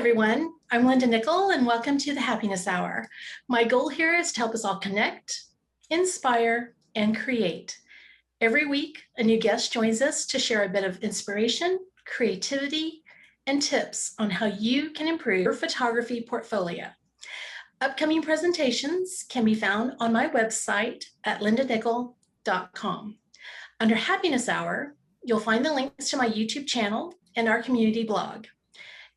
everyone. I'm Linda Nickell, and welcome to the Happiness Hour. My goal here is to help us all connect, inspire, and create. Every week, a new guest joins us to share a bit of inspiration, creativity, and tips on how you can improve your photography portfolio. Upcoming presentations can be found on my website at lindanickell.com. Under Happiness Hour, you'll find the links to my YouTube channel and our community blog.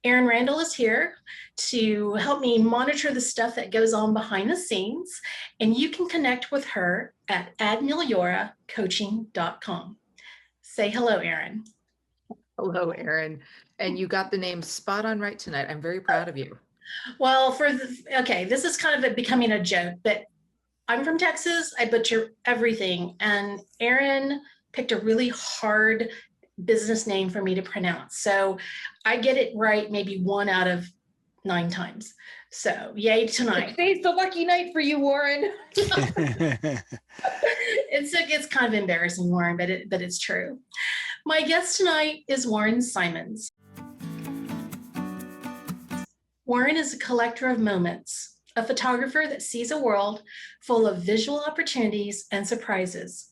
Erin Randall is here to help me monitor the stuff that goes on behind the scenes, and you can connect with her at admilyoracoaching.com. Say hello, Erin. Hello, Erin. And you got the name spot on right tonight. I'm very proud of you. Well, this is kind of becoming a joke, but I'm from Texas. I butcher everything, and Erin picked a really hard business name for me to pronounce. So I get it right maybe 1 out of 9 times. So yay tonight. Today's the lucky night for you, Warren. It's kind of embarrassing, Warren, but it's true. My guest tonight is Warren Simons. Warren is a collector of moments, a photographer that sees a world full of visual opportunities and surprises.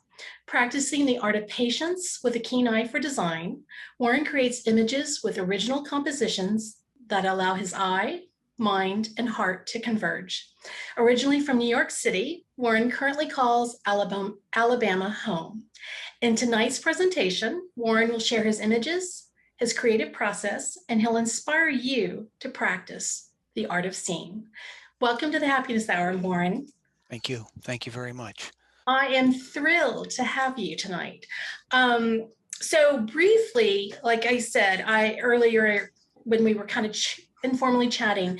Practicing the art of patience with a keen eye for design, Warren creates images with original compositions that allow his eye, mind, and heart to converge. Originally from New York City, Warren currently calls Alabama home. In tonight's presentation, Warren will share his images, his creative process, and he'll inspire you to practice the art of seeing. Welcome to the Happiness Hour, Warren. Thank you. Thank you very much. I am thrilled to have you tonight. So briefly, like I said, earlier when we were kind of informally chatting,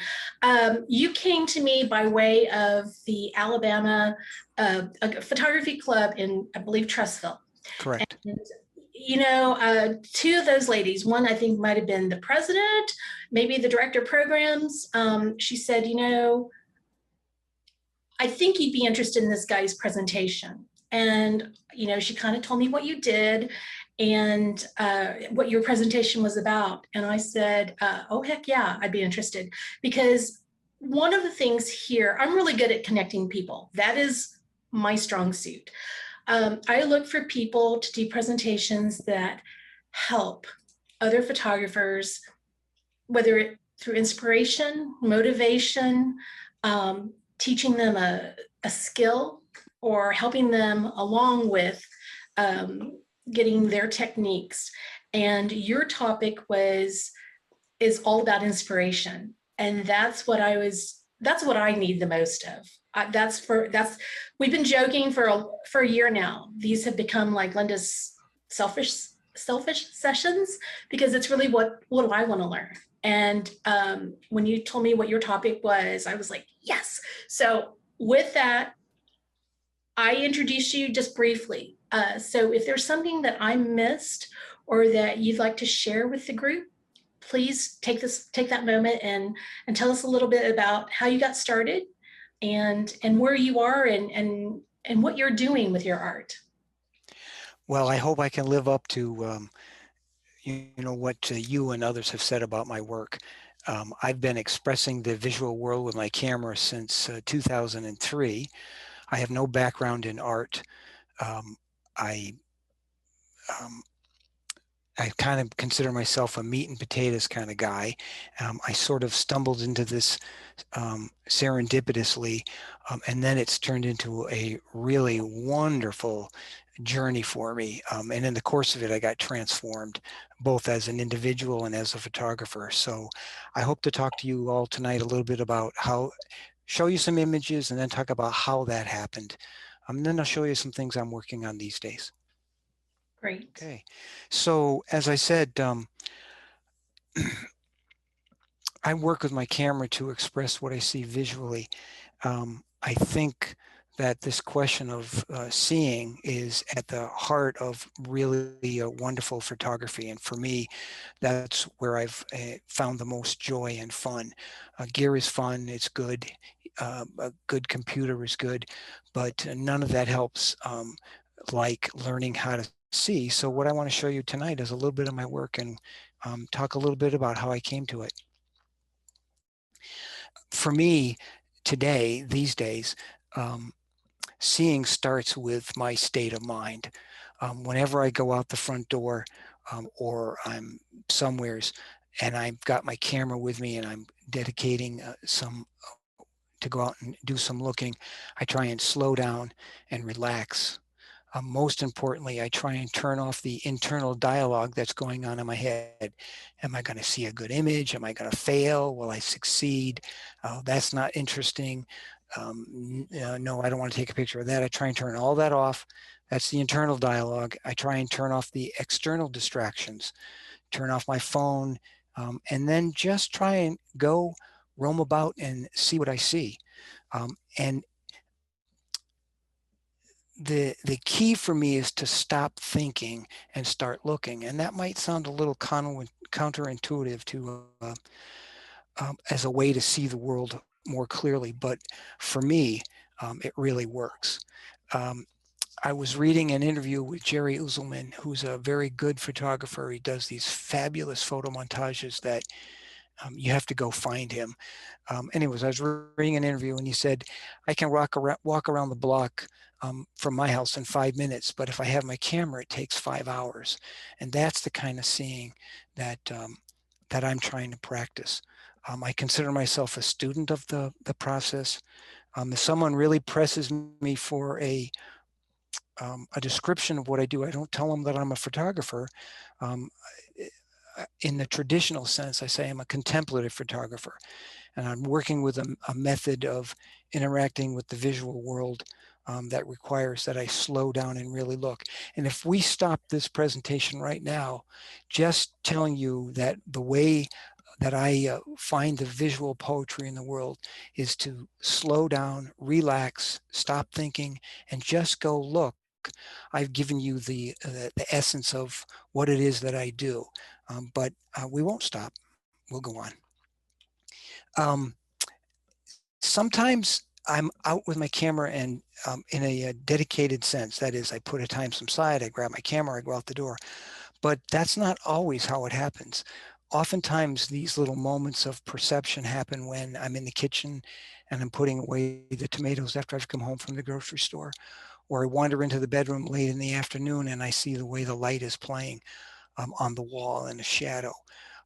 you came to me by way of the Alabama photography club in, I believe, Trussville. Correct. And, you know, 2 of those ladies, one I think might have been the president, maybe the director of programs. She said, you know, I think you'd be interested in this guy's presentation. And, you know, she kind of told me what you did and what your presentation was about. And I said, oh, heck yeah, I'd be interested. Because one of the things here, I'm really good at connecting people. That is my strong suit. I look for people to do presentations that help other photographers, whether it through inspiration, motivation, teaching them a skill or helping them along with getting their techniques. And your topic is all about inspiration. And that's what I need the most of. We've been joking for a year now. These have become like Linda's selfish sessions, because it's really what do I want to learn? And when you told me what your topic was, I was like, yes. So with that, I introduced you just briefly. So if there's something that I missed or that you'd like to share with the group, please take that moment and tell us a little bit about how you got started and where you are and what you're doing with your art. Well, I hope I can live up to what you and others have said about my work. I've been expressing the visual world with my camera since 2003. I have no background in art. I kind of consider myself a meat and potatoes kind of guy. I sort of stumbled into this serendipitously, and then it's turned into a really wonderful journey for me. And in the course of it, I got transformed both as an individual and as a photographer. So I hope to talk to you all tonight a little bit about show you some images and then talk about how that happened. And then I'll show you some things I'm working on these days. Great. Okay. So as I said, I work with my camera to express what I see visually. I think that this question of seeing is at the heart of really wonderful photography. And for me, that's where I've found the most joy and fun. Gear is fun, it's good. A good computer is good, but none of that helps like learning how to see. So what I want to show you tonight is a little bit of my work and talk a little bit about how I came to it. for me today, these days, seeing starts with my state of mind. Whenever I go out the front door or I'm somewheres and I've got my camera with me and I'm dedicating some to go out and do some looking, I try and slow down and relax. Most importantly, I try and turn off the internal dialogue that's going on in my head. Am I going to see a good image? Am I going to fail? Will I succeed? That's not interesting. No, I don't want to take a picture of that. I try and turn all that off. That's the internal dialogue. I try and turn off the external distractions, turn off my phone, and then just try and go roam about and see what I see. And the key for me is to stop thinking and start looking. And that might sound a little counterintuitive to as a way to see the world more clearly, but for me, it really works. I was reading an interview with Jerry Uzelman, who's a very good photographer. He does these fabulous photo montages that you have to go find him. Anyways, I was reading an interview and he said, I can walk around the block from my house in 5 minutes, but if I have my camera, it takes 5 hours. And that's the kind of seeing that, that I'm trying to practice. I consider myself a student of the process. If someone really presses me for a description of what I do, I don't tell them that I'm a photographer. In the traditional sense, I say I'm a contemplative photographer, and I'm working with a method of interacting with the visual world that requires that I slow down and really look. And if we stop this presentation right now, just telling you that the way that I find the visual poetry in the world is to slow down, relax, stop thinking, and just go look. I've given you the essence of what it is that I do, but we won't stop. We'll go on. Sometimes I'm out with my camera and in a dedicated sense. That is, I put a time aside, I grab my camera, I go out the door. But that's not always how it happens. Oftentimes, these little moments of perception happen when I'm in the kitchen and I'm putting away the tomatoes after I've come home from the grocery store, or I wander into the bedroom late in the afternoon and I see the way the light is playing on the wall in a shadow.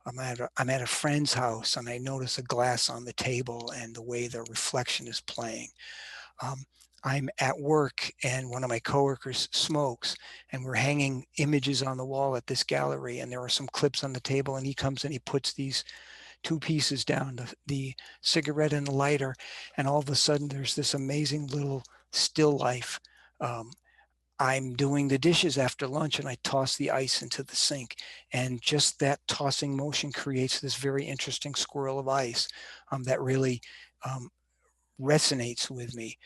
I'm at a friend's house and I notice a glass on the table and the way the reflection is playing. I'm at work and one of my coworkers smokes and we're hanging images on the wall at this gallery and there are some clips on the table and he comes and he puts these two pieces down, the cigarette and the lighter, and all of a sudden there's this amazing little still life. I'm doing the dishes after lunch and I toss the ice into the sink, and just that tossing motion creates this very interesting swirl of ice that really resonates with me.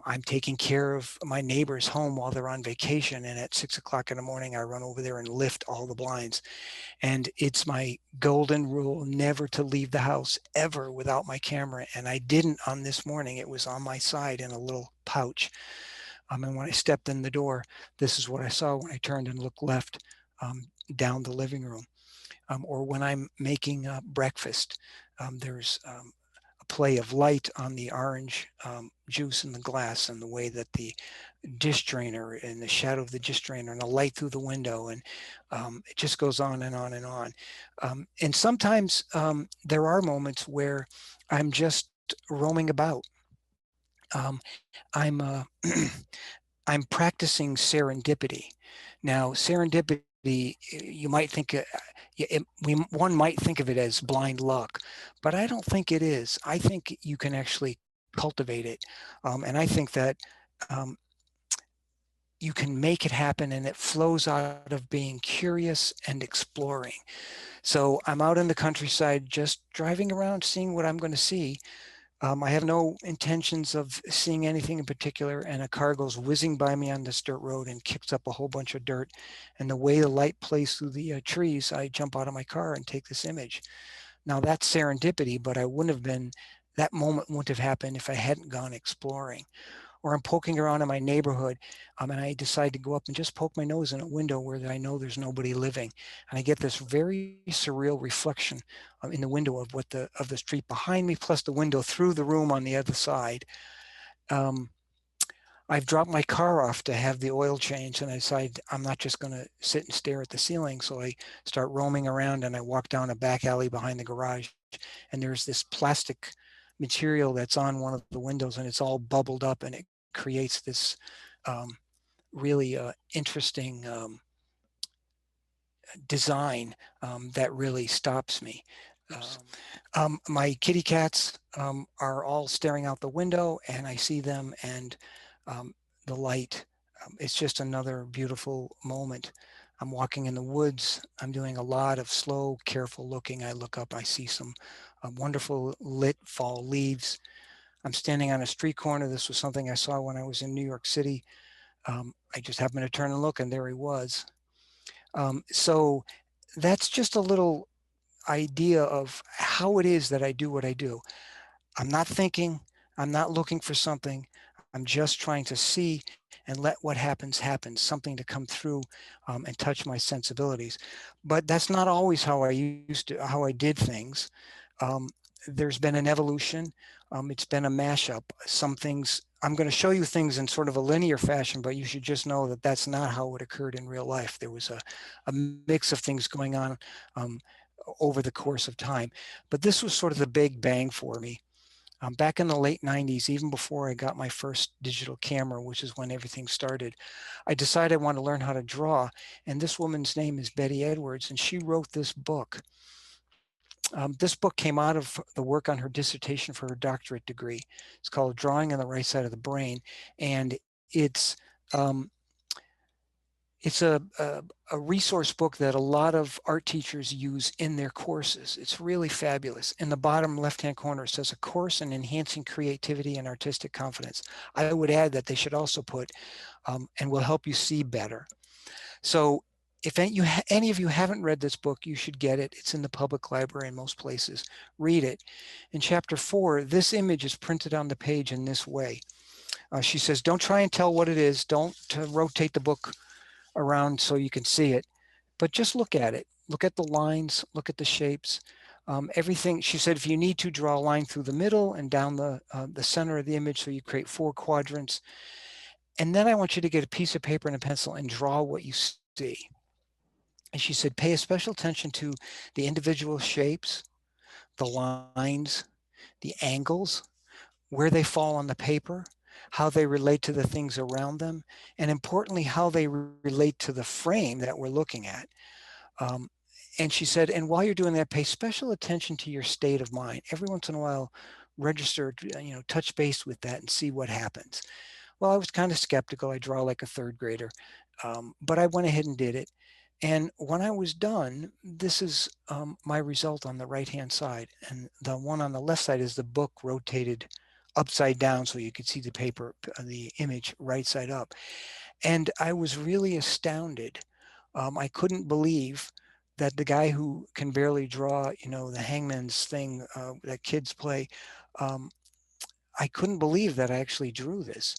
I'm taking care of my neighbor's home while they're on vacation, and at 6 o'clock in the morning I run over there and lift all the blinds. And it's my golden rule never to leave the house ever without my camera, and I didn't on this morning. It was on my side in a little pouch. And when I stepped in the door, this is what I saw when I turned and looked left down the living room. Or when I'm making breakfast, there's a play of light on the orange juice in the glass and the way that the dish drainer and the shadow of the dish drainer and the light through the window, and it just goes on and on and on. And sometimes there are moments where I'm just roaming about. I'm I'm practicing serendipity. Now, serendipity, you might think one might think of it as blind luck, but I don't think it is. I think you can actually cultivate it, and I think that you can make it happen, and it flows out of being curious and exploring. So I'm out in the countryside, just driving around, seeing what I'm going to see. I have no intentions of seeing anything in particular, and a car goes whizzing by me on this dirt road and kicks up a whole bunch of dirt. And the way the light plays through the trees, I jump out of my car and take this image. Now that's serendipity, but that moment wouldn't have happened if I hadn't gone exploring. or I'm poking around in my neighborhood, and I decide to go up and just poke my nose in a window where I know there's nobody living, and I get this very surreal reflection in the window of of the street behind me, plus the window through the room on the other side. I've dropped my car off to have the oil changed, and I decide I'm not just going to sit and stare at the ceiling. So I start roaming around, and I walk down a back alley behind the garage, and there's this plastic material that's on one of the windows, and it's all bubbled up, and it creates this really interesting design that really stops me. My kitty cats are all staring out the window, and I see them, and the light. It's just another beautiful moment. I'm walking in the woods. I'm doing a lot of slow, careful looking. I look up, I see some wonderful lit fall leaves. I'm standing on a street corner. This was something I saw when I was in New York City. I just happened to turn and look, and there he was. So that's just a little idea of how it is that I do what I do. I'm not thinking, I'm not looking for something. I'm just trying to see and let what happens happen, something to come through and touch my sensibilities. But that's not always how how I did things. There's been an evolution. It's been a mashup. Some things, I'm going to show you things in sort of a linear fashion, but you should just know that that's not how it occurred in real life. There was a mix of things going on over the course of time. But this was sort of the big bang for me. Back in the late 90s, even before I got my first digital camera, which is when everything started, I decided I want to learn how to draw. And this woman's name is Betty Edwards, and she wrote this book. This book came out of the work on her dissertation for her doctorate degree. It's called Drawing on the Right Side of the Brain. And it's um, it's a resource book that a lot of art teachers use in their courses. It's really fabulous. In the bottom left-hand corner, it says a course in enhancing creativity and artistic confidence. I would add that they should also put, and will help you see better. So if any of you haven't read this book, you should get it. It's in the public library in most places. Read it. In chapter 4, this image is printed on the page in this way. She says, don't try and tell what it is. Don't rotate the book around so you can see it, but just look at it. Look at the lines, look at the shapes, everything. She said, if you need to, draw a line through the middle and down the center of the image so you create 4 quadrants. And then I want you to get a piece of paper and a pencil and draw what you see. And she said, pay special attention to the individual shapes, the lines, the angles, where they fall on the paper, how they relate to the things around them, and importantly, how they relate to the frame that we're looking at. And she said, and while you're doing that, pay special attention to your state of mind. Every once in a while, register, touch base with that and see what happens. Well, I was kind of skeptical. I draw like a 3rd grader, but I went ahead and did it. And when I was done, this is my result on the right-hand side. And the one on the left side is the book rotated upside down so you could see the paper, the image right side up. And I was really astounded. I couldn't believe that the guy who can barely draw, the hangman's thing that kids play, I couldn't believe that I actually drew this.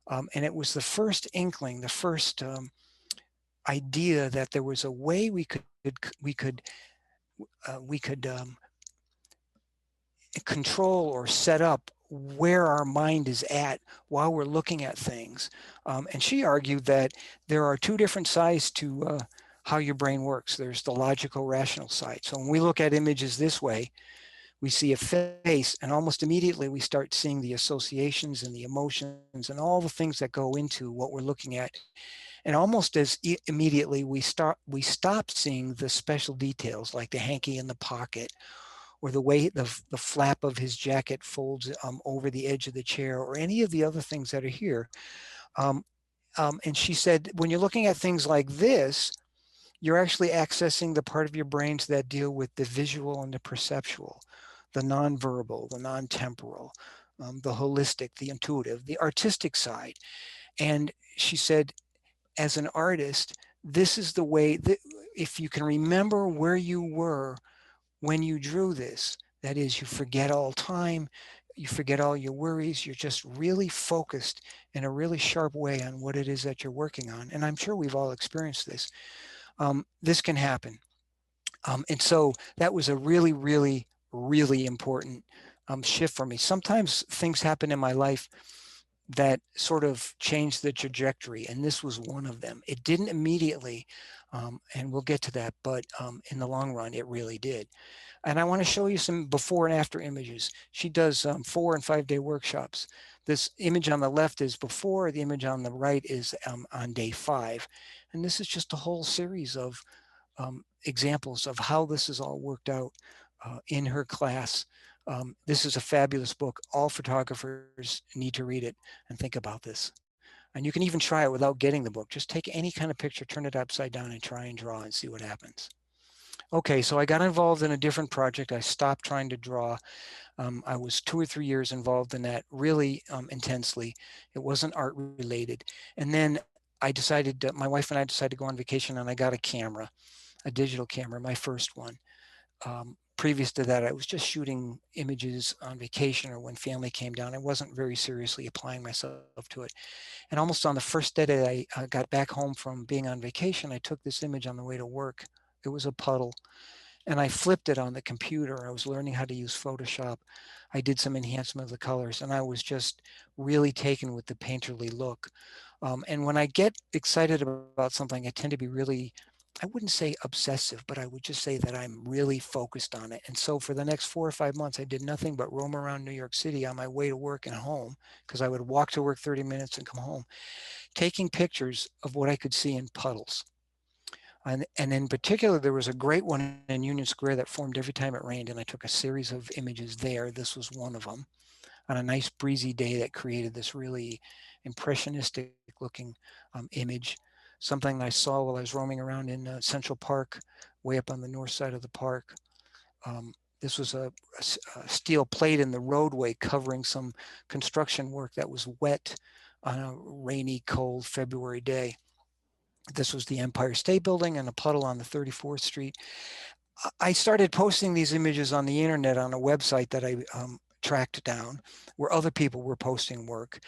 And it was the first inkling, the first idea that there was a way we could control or set up where our mind is at while we're looking at things. And she argued that there are 2 different sides to how your brain works. There's the logical, rational side. So when we look at images this way, we see a face, and almost immediately we start seeing the associations and the emotions and all the things that go into what we're looking at. And almost as immediately we stop seeing the special details, like the hanky in the pocket, or the way the flap of his jacket folds over the edge of the chair, or any of the other things that are here. And she said, when you're looking at things like this, you're actually accessing the part of your brains that deal with the visual and the perceptual, the nonverbal, the non-temporal, the holistic, the intuitive, the artistic side. And she said, as an artist, this is the way that if you can remember where you were when you drew this, that is, you forget all time, you forget all your worries. You're just really focused in a really sharp way on what it is that you're working on. And I'm sure we've all experienced this. This can happen. And so that was a really, really, really important shift for me. Sometimes things happen in my life that sort of changed the trajectory, and this was one of them. It didn't immediately, and we'll get to that, but in the long run, it really did. And I want to show you some before and after images. She does 4 and 5 day workshops. This image on the left is before, the image on the right is on day 5. And this is just a whole series of examples of how this is all worked out in her class. This is a fabulous book. All photographers need to read it and think about this. And you can even try it without getting the book. Just take any kind of picture, turn it upside down and try and draw and see what happens. Okay, so I got involved in a different project. I stopped trying to draw. I was 2 or 3 years involved in that really intensely. It wasn't art related. And then I decided, my wife and I decided to go on vacation, and I got a camera, a digital camera, my first one. Previous to that, I was just shooting images on vacation or when family came down. I wasn't very seriously applying myself to it. And almost on the first day that I got back home from being on vacation, I took this image on the way to work. It was a puddle. And I flipped it on the computer. I was learning how to use Photoshop. I did some enhancement of the colors, and I was just really taken with the painterly look. And when I get excited about something, I tend to be really, I wouldn't say obsessive, but I would just say that I'm really focused on it. And so for the next 4 or 5 months, I did nothing but roam around New York City on my way to work and home, because I would walk to work 30 minutes and come home, taking pictures of what I could see in puddles. And in particular, there was a great one in Union Square that formed every time it rained, and I took a series of images there. This was one of them, on a nice breezy day that created this really impressionistic looking image, something I saw while I was roaming around in Central Park, way up on the north side of the park. This was a steel plate in the roadway covering some construction work that was wet on a rainy, cold February day. This was the Empire State Building and a puddle on the 34th Street. I started posting these images on the internet on a website that I tracked down where other people were posting work.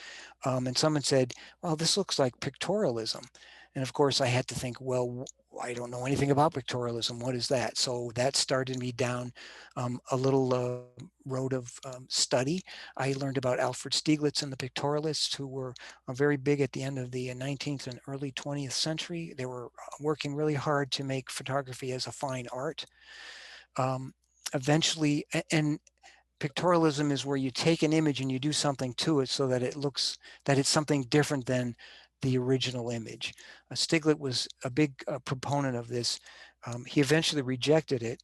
And someone said, well, this looks like pictorialism. And of course, I had to think, well, I don't know anything about pictorialism. What is that? So that started me down a little road of study. I learned about Alfred Stieglitz and the pictorialists, who were very big at the end of the 19th and early 20th century. They were working really hard to make photography as a fine art. Eventually, and pictorialism is where you take an image and you do something to it so that it looks, that it's something different than the original image. Stieglitz was a big proponent of this. He eventually rejected it,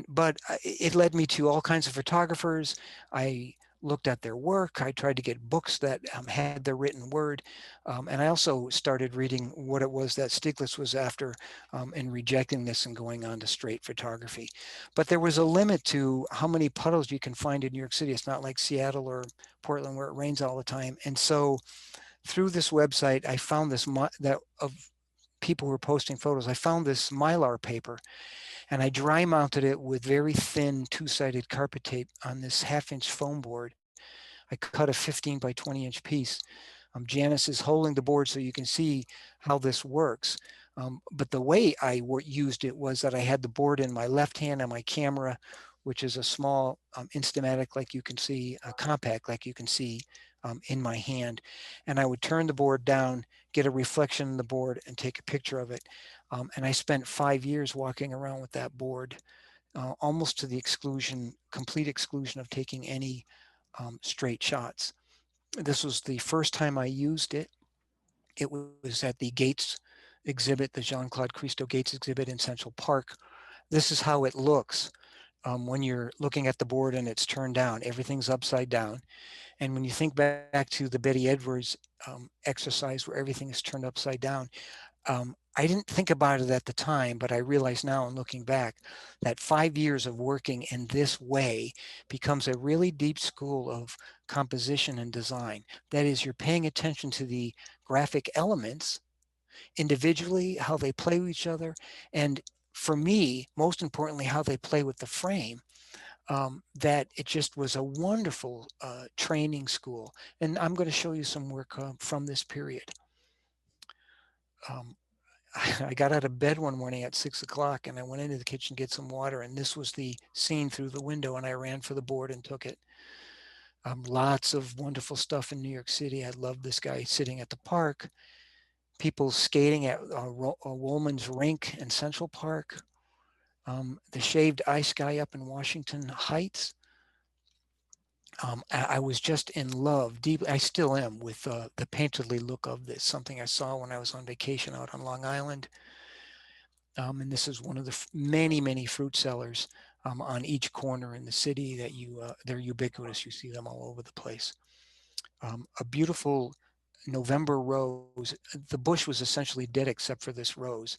but it led me to all kinds of photographers. I looked at their work. I tried to get books that had their written word. And I also started reading what it was that Stieglitz was after and rejecting this and going on to straight photography. But there was a limit to how many puddles you can find in New York City. It's not like Seattle or Portland where it rains all the time. And so through this website, I found this, that of people who were posting photos, I found this Mylar paper, and I dry mounted it with very thin 2-sided carpet tape on this 1/2-inch foam board. I cut a 15 by 20 inch piece. Janice is holding the board so you can see how this works. But the way I used it was that I had the board in my left hand and my camera, which is a small Instamatic, like you can see, a compact, like you can see in my hand. And I would turn the board down, get a reflection in the board, and take a picture of it. And I spent 5 years walking around with that board, almost to the exclusion, complete exclusion of taking any straight shots. This was the first time I used it. It was at the Gates exhibit, the Jean-Claude Christo Gates exhibit in Central Park. This is how it looks when you're looking at the board and it's turned down. Everything's upside down. And when you think back to the Betty Edwards exercise where everything is turned upside down, I didn't think about it at the time, but I realize now in looking back that 5 years of working in this way becomes a really deep school of composition and design. That is, you're paying attention to the graphic elements individually, how they play with each other, and for me, most importantly, how they play with the frame. that it just was a wonderful training school. And I'm going to show you some work from this period. I got out of bed one morning at 6 o'clock and I went into the kitchen to get some water, and this was the scene through the window, and I ran for the board and took it. Lots of wonderful stuff in New York City. I loved this guy sitting at the park, people skating at Woolman's Rink in Central Park, the shaved ice guy up in Washington Heights. I was just in love, deep. I still am, with the painterly look of this, something I saw when I was on vacation out on Long Island. And this is one of the many, many fruit sellers on each corner in the city that they're ubiquitous. You see them all over the place. A beautiful November rose. The bush was essentially dead except for this rose.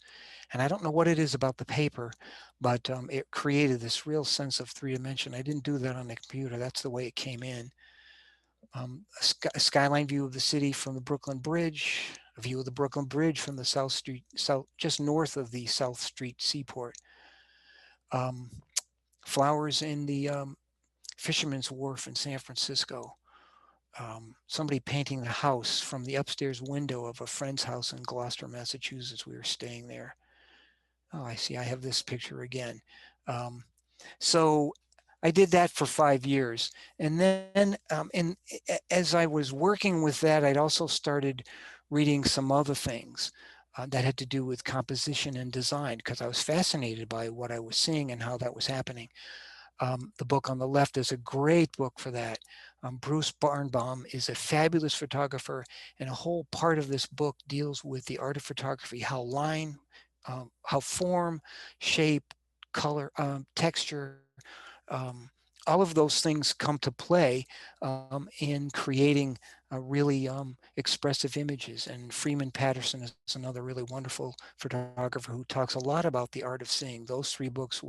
And I don't know what it is about the paper, but it created this real sense of 3 dimension. I didn't do that on the computer. That's the way it came in. A skyline view of the city from the Brooklyn Bridge, a view of the Brooklyn Bridge from the South Street, just north of the South Street Seaport. Flowers in the Fisherman's Wharf in San Francisco. Somebody painting the house from the upstairs window of a friend's house in Gloucester, Massachusetts. We were staying there. Oh, I see. I have this picture again. So I did that for 5 years. And then as I was working with that, I'd also started reading some other things that had to do with composition and design, because I was fascinated by what I was seeing and how that was happening. The book on the left is a great book for that. Bruce Barnbaum is a fabulous photographer, and a whole part of this book deals with the art of photography, how line, how form, shape, color, texture, all of those things come to play in creating really expressive images. And Freeman Patterson is another really wonderful photographer who talks a lot about the art of seeing. Those 3 books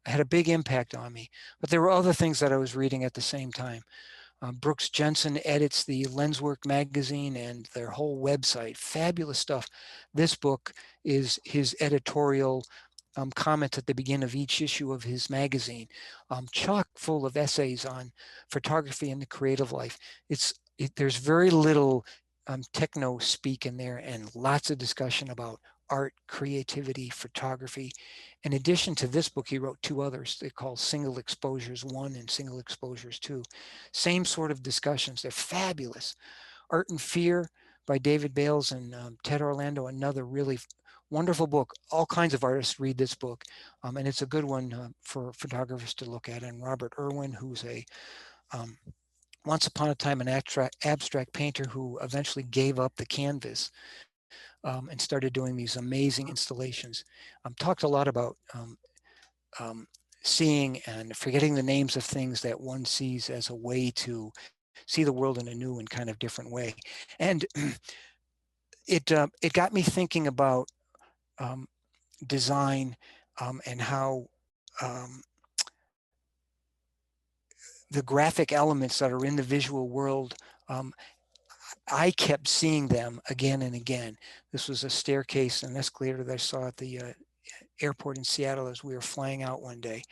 had a big impact on me, but there were other things that I was reading at the same time. Brooks Jensen edits the Lenswork magazine and their whole website. Fabulous stuff. This book is his editorial comments at the beginning of each issue of his magazine, chock full of essays on photography and the creative life. There's very little techno speak in there, and lots of discussion about art, creativity, photography. In addition to this book, he wrote 2 others. They're called Single Exposures 1 and Single Exposures 2. Same sort of discussions. They're fabulous. Art and Fear by David Bales and Ted Orlando, another really wonderful book. All kinds of artists read this book, and it's a good one for photographers to look at. And Robert Irwin, who's a once upon a time an abstract painter who eventually gave up the canvas and started doing these amazing installations. Talked a lot about seeing and forgetting the names of things that one sees as a way to see the world in a new and kind of different way. And it got me thinking about design and how the graphic elements that are in the visual world, I kept seeing them again and again. This was a staircase, an escalator that I saw at the airport in Seattle as we were flying out one day.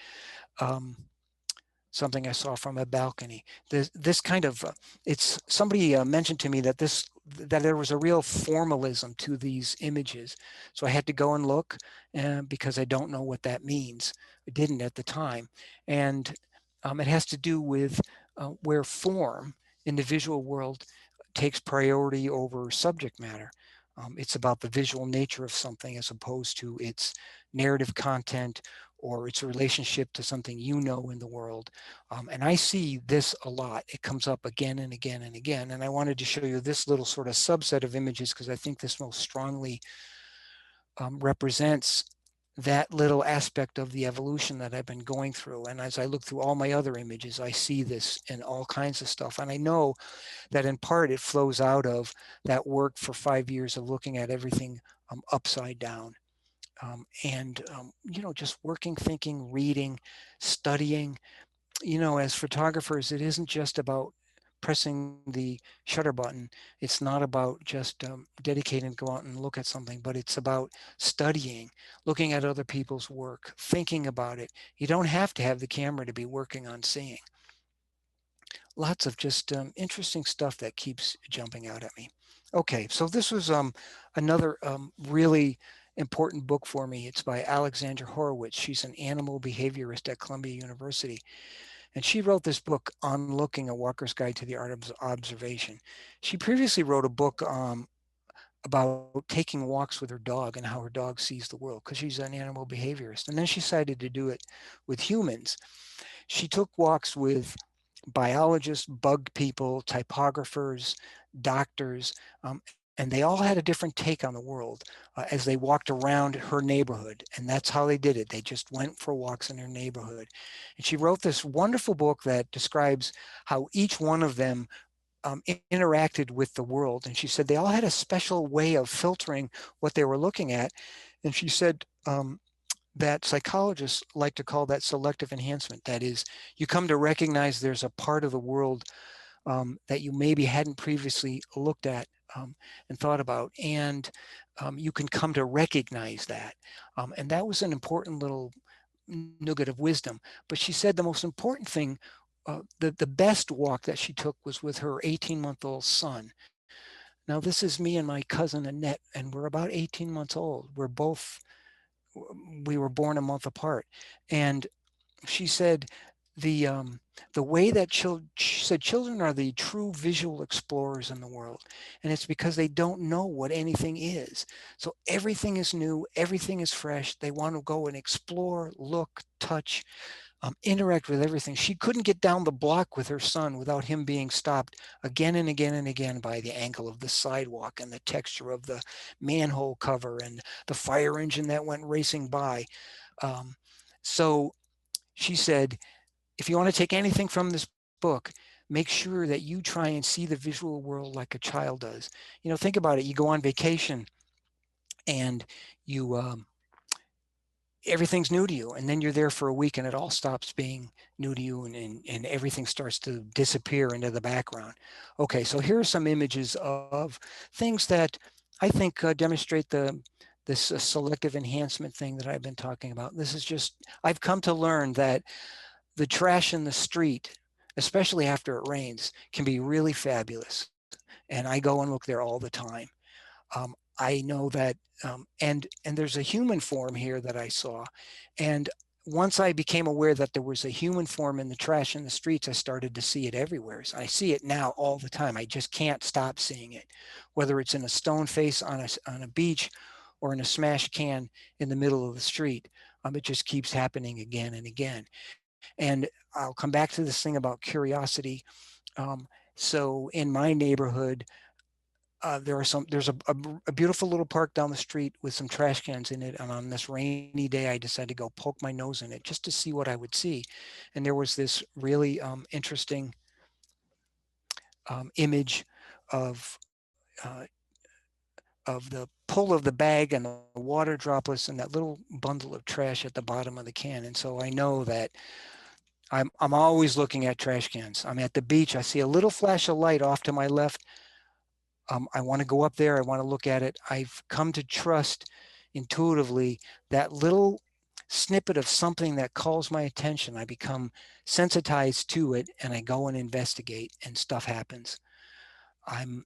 Something I saw from a balcony. This kind of, it's somebody mentioned to me that there was a real formalism to these images. So I had to go and look because I don't know what that means. I didn't at the time. And it has to do with where form in the visual world takes priority over subject matter. It's about the visual nature of something as opposed to its narrative content or its relationship to something you know in the world. And I see this a lot. It comes up again and again and again. And I wanted to show you this little sort of subset of images because I think this most strongly represents that little aspect of the evolution that I've been going through. And as I look through all my other images, I see this in all kinds of stuff. And I know that in part it flows out of that work for 5 years of looking at everything upside down. You know, just working, thinking, reading, studying. You know, as photographers, it isn't just about pressing the shutter button. It's not about just dedicating to go out and look at something, but it's about studying, looking at other people's work, thinking about it. You don't have to have the camera to be working on seeing. Lots of just interesting stuff that keeps jumping out at me. Okay, so this was another really important book for me. It's by Alexandra Horowitz. She's an animal behaviorist at Columbia University. And she wrote this book, Unlooking, A Walker's Guide to the Art of Observation. She previously wrote a book about taking walks with her dog and how her dog sees the world, because she's an animal behaviorist. And then she decided to do it with humans. She took walks with biologists, bug people, typographers, doctors, and they all had a different take on the world as they walked around her neighborhood. And that's how they did it. They just went for walks in her neighborhood. And she wrote this wonderful book that describes how each one of them interacted with the world. And she said they all had a special way of filtering what they were looking at. And she said that psychologists like to call that selective enhancement. That is, you come to recognize there's a part of the world that you maybe hadn't previously looked at and thought about, and you can come to recognize that. And that was an important little nugget of wisdom. But she said the most important thing, the best walk that she took was with her 18-month-old son. Now, this is me and my cousin Annette, and we're about 18 months old. We were born a month apart. And she said the way that she said children are the true visual explorers in the world, and it's because they don't know what anything is. So everything is new, everything is fresh. They want to go and explore, look, touch, interact with everything. She couldn't get down the block with her son without him being stopped again and again and again by the angle of the sidewalk and the texture of the manhole cover and the fire engine that went racing by. So she said, if you want to take anything from this book, make sure that you try and see the visual world like a child does. You know, think about it. You go on vacation and you everything's new to you, and then you're there for a week and it all stops being new to you, and everything starts to disappear into the background. Okay, so here are some images of things that I think demonstrate this selective enhancement thing that I've been talking about. This is just, I've come to learn that the trash in the street, especially after it rains, can be really fabulous. And I go and look there all the time. I know that, and there's a human form here that I saw. And once I became aware that there was a human form in the trash in the streets, I started to see it everywhere. So I see it now all the time. I just can't stop seeing it, whether it's in a stone face on a beach or in a smashed can in the middle of the street. It just keeps happening again and again. And I'll come back to this thing about curiosity. So in my neighborhood, there's a beautiful little park down the street with some trash cans in it. And on this rainy day, I decided to go poke my nose in it just to see what I would see. And there was this really interesting image of the pull of the bag and the water droplets and that little bundle of trash at the bottom of the can. And so I know that I'm always looking at trash cans. I'm at the beach. I see a little flash of light off to my left. I want to go up there. I want to look at it. I've come to trust intuitively that little snippet of something that calls my attention. I become sensitized to it, and I go and investigate, and stuff happens. I'm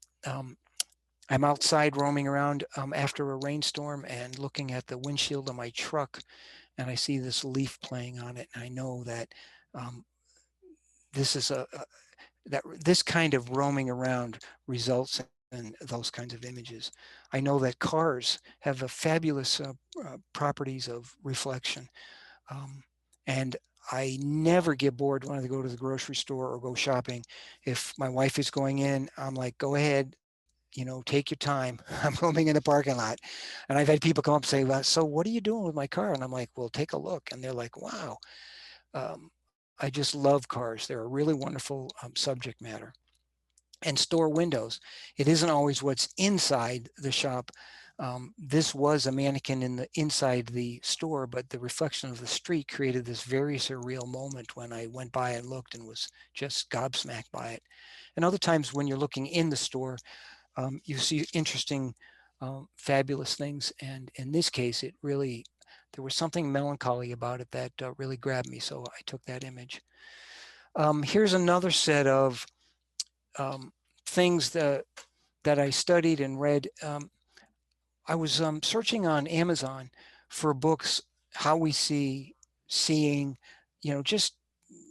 outside roaming around after a rainstorm and looking at the windshield of my truck, and I see this leaf playing on it, and I know that this is this kind of roaming around results in those kinds of images. I know that cars have a fabulous properties of reflection, and I never get bored when I go to the grocery store or go shopping. If my wife is going in, I'm like, go ahead, you know, take your time. I'm roaming in the parking lot. And I've had people come up and say, well, so what are you doing with my car? And I'm like, well, take a look. And they're like, wow. I just love cars. They're a really wonderful subject matter. And store windows. It isn't always what's inside the shop This was a mannequin inside the store, but the reflection of the street created this very surreal moment when I went by and looked and was just gobsmacked by it. And other times when you're looking in the store, you see interesting, fabulous things. And in this case, there was something melancholy about it that really grabbed me. So I took that image. Here's another set of things that I studied and read. I was searching on Amazon for books, how we seeing, just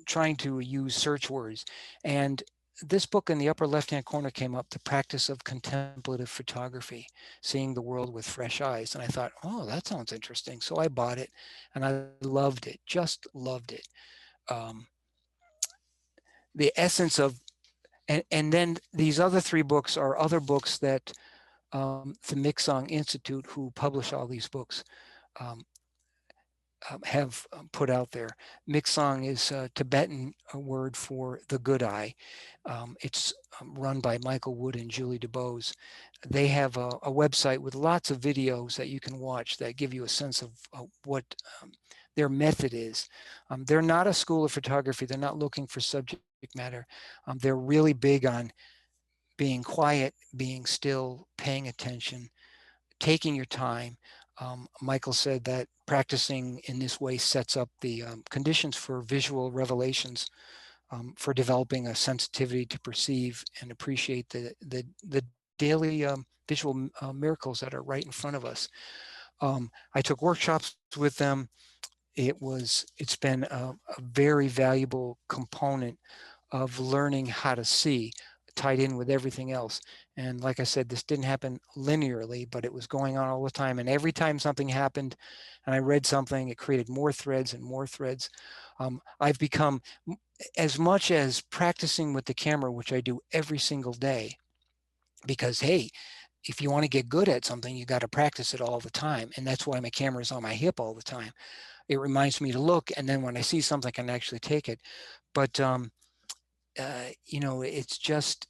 trying to use search words. And this book in the upper left-hand corner came up, The Practice of Contemplative Photography, Seeing the World with Fresh Eyes. And I thought, oh, that sounds interesting. So I bought it and I loved it, just loved it. The essence of, and then these other three books are other books that the Metzger Institute, who publish all these books, have put out there. Metzger is a Tibetan word for the good eye. It's run by Michael Wood and Julie DeBose. They have a website with lots of videos that you can watch that give you a sense of what their method is. They're not a school of photography. They're not looking for subject matter. They're really big on being quiet, being still, paying attention, taking your time. Michael said that practicing in this way sets up the conditions for visual revelations, for developing a sensitivity to perceive and appreciate the daily visual miracles that are right in front of us. I took workshops with them. It's been a very valuable component of learning how to see, tied in with everything else. And like I said, this didn't happen linearly, but it was going on all the time. And every time something happened and I read something, it created more threads and more threads. I've become, as much as practicing with the camera, which I do every single day, because hey, if you want to get good at something, you got to practice it all the time. And that's why my camera is on my hip all the time. It reminds me to look, and then when I see something, I can actually take it. But it's just,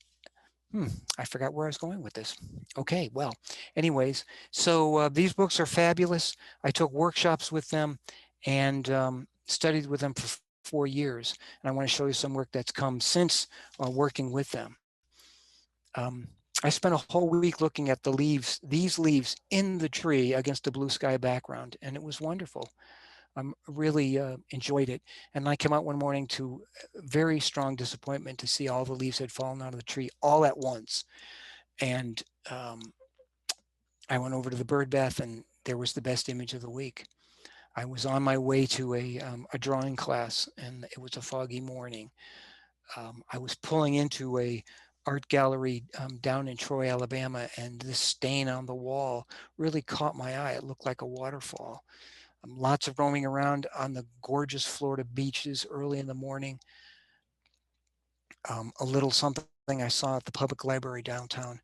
I forgot where I was going with this. Okay, well, anyways, so these books are fabulous. I took workshops with them and studied with them for 4 years. And I want to show you some work that's come since working with them. I spent a whole week looking at these leaves in the tree against a blue sky background, and it was wonderful. Really enjoyed it. And I came out one morning to very strong disappointment to see all the leaves had fallen out of the tree all at once. And I went over to the bird bath, and there was the best image of the week. I was on my way to a drawing class, and it was a foggy morning. I was pulling into a art gallery down in Troy, Alabama, and this stain on the wall really caught my eye. It looked like a waterfall. Lots of roaming around on the gorgeous Florida beaches early in the morning. A little something I saw at the public library downtown.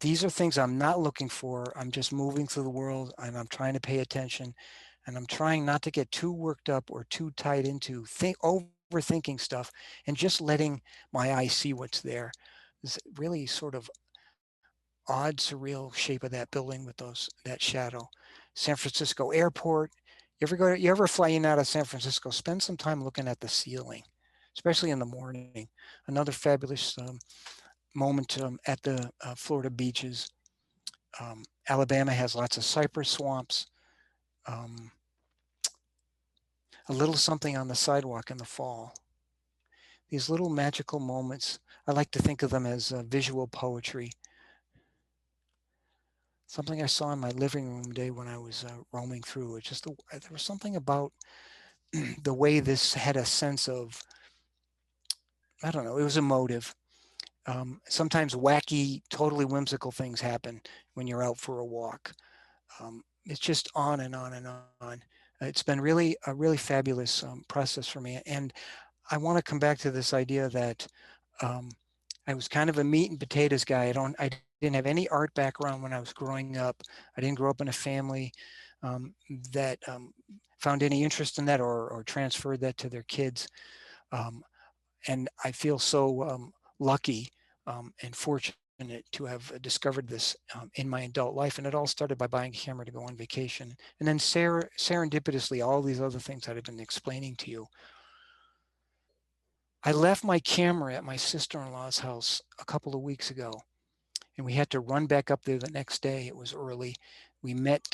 These are things I'm not looking for. I'm just moving through the world, and I'm trying to pay attention, and I'm trying not to get too worked up or too tied into overthinking stuff, and just letting my eye see what's there. This really sort of odd, surreal shape of that building with that shadow. San Francisco Airport. You ever fly in out of San Francisco? Spend some time looking at the ceiling, especially in the morning. Another fabulous moment at the Florida beaches. Alabama has lots of cypress swamps. A little something on the sidewalk in the fall. These little magical moments, I like to think of them as visual poetry. Something I saw in my living room day when I was roaming through. It's just there was something about the way this had a sense of, I don't know, it was emotive. Sometimes wacky, totally whimsical things happen when you're out for a walk. It's just on and on and on. It's been a really fabulous process for me. And I want to come back to this idea that I was kind of a meat and potatoes guy. I didn't have any art background when I was growing up. I didn't grow up in a family that found any interest in that or transferred that to their kids. And I feel so lucky and fortunate to have discovered this in my adult life. And it all started by buying a camera to go on vacation. And then serendipitously, all these other things that I've been explaining to you. I left my camera at my sister-in-law's house a couple of weeks ago, and we had to run back up there the next day. It was early. We met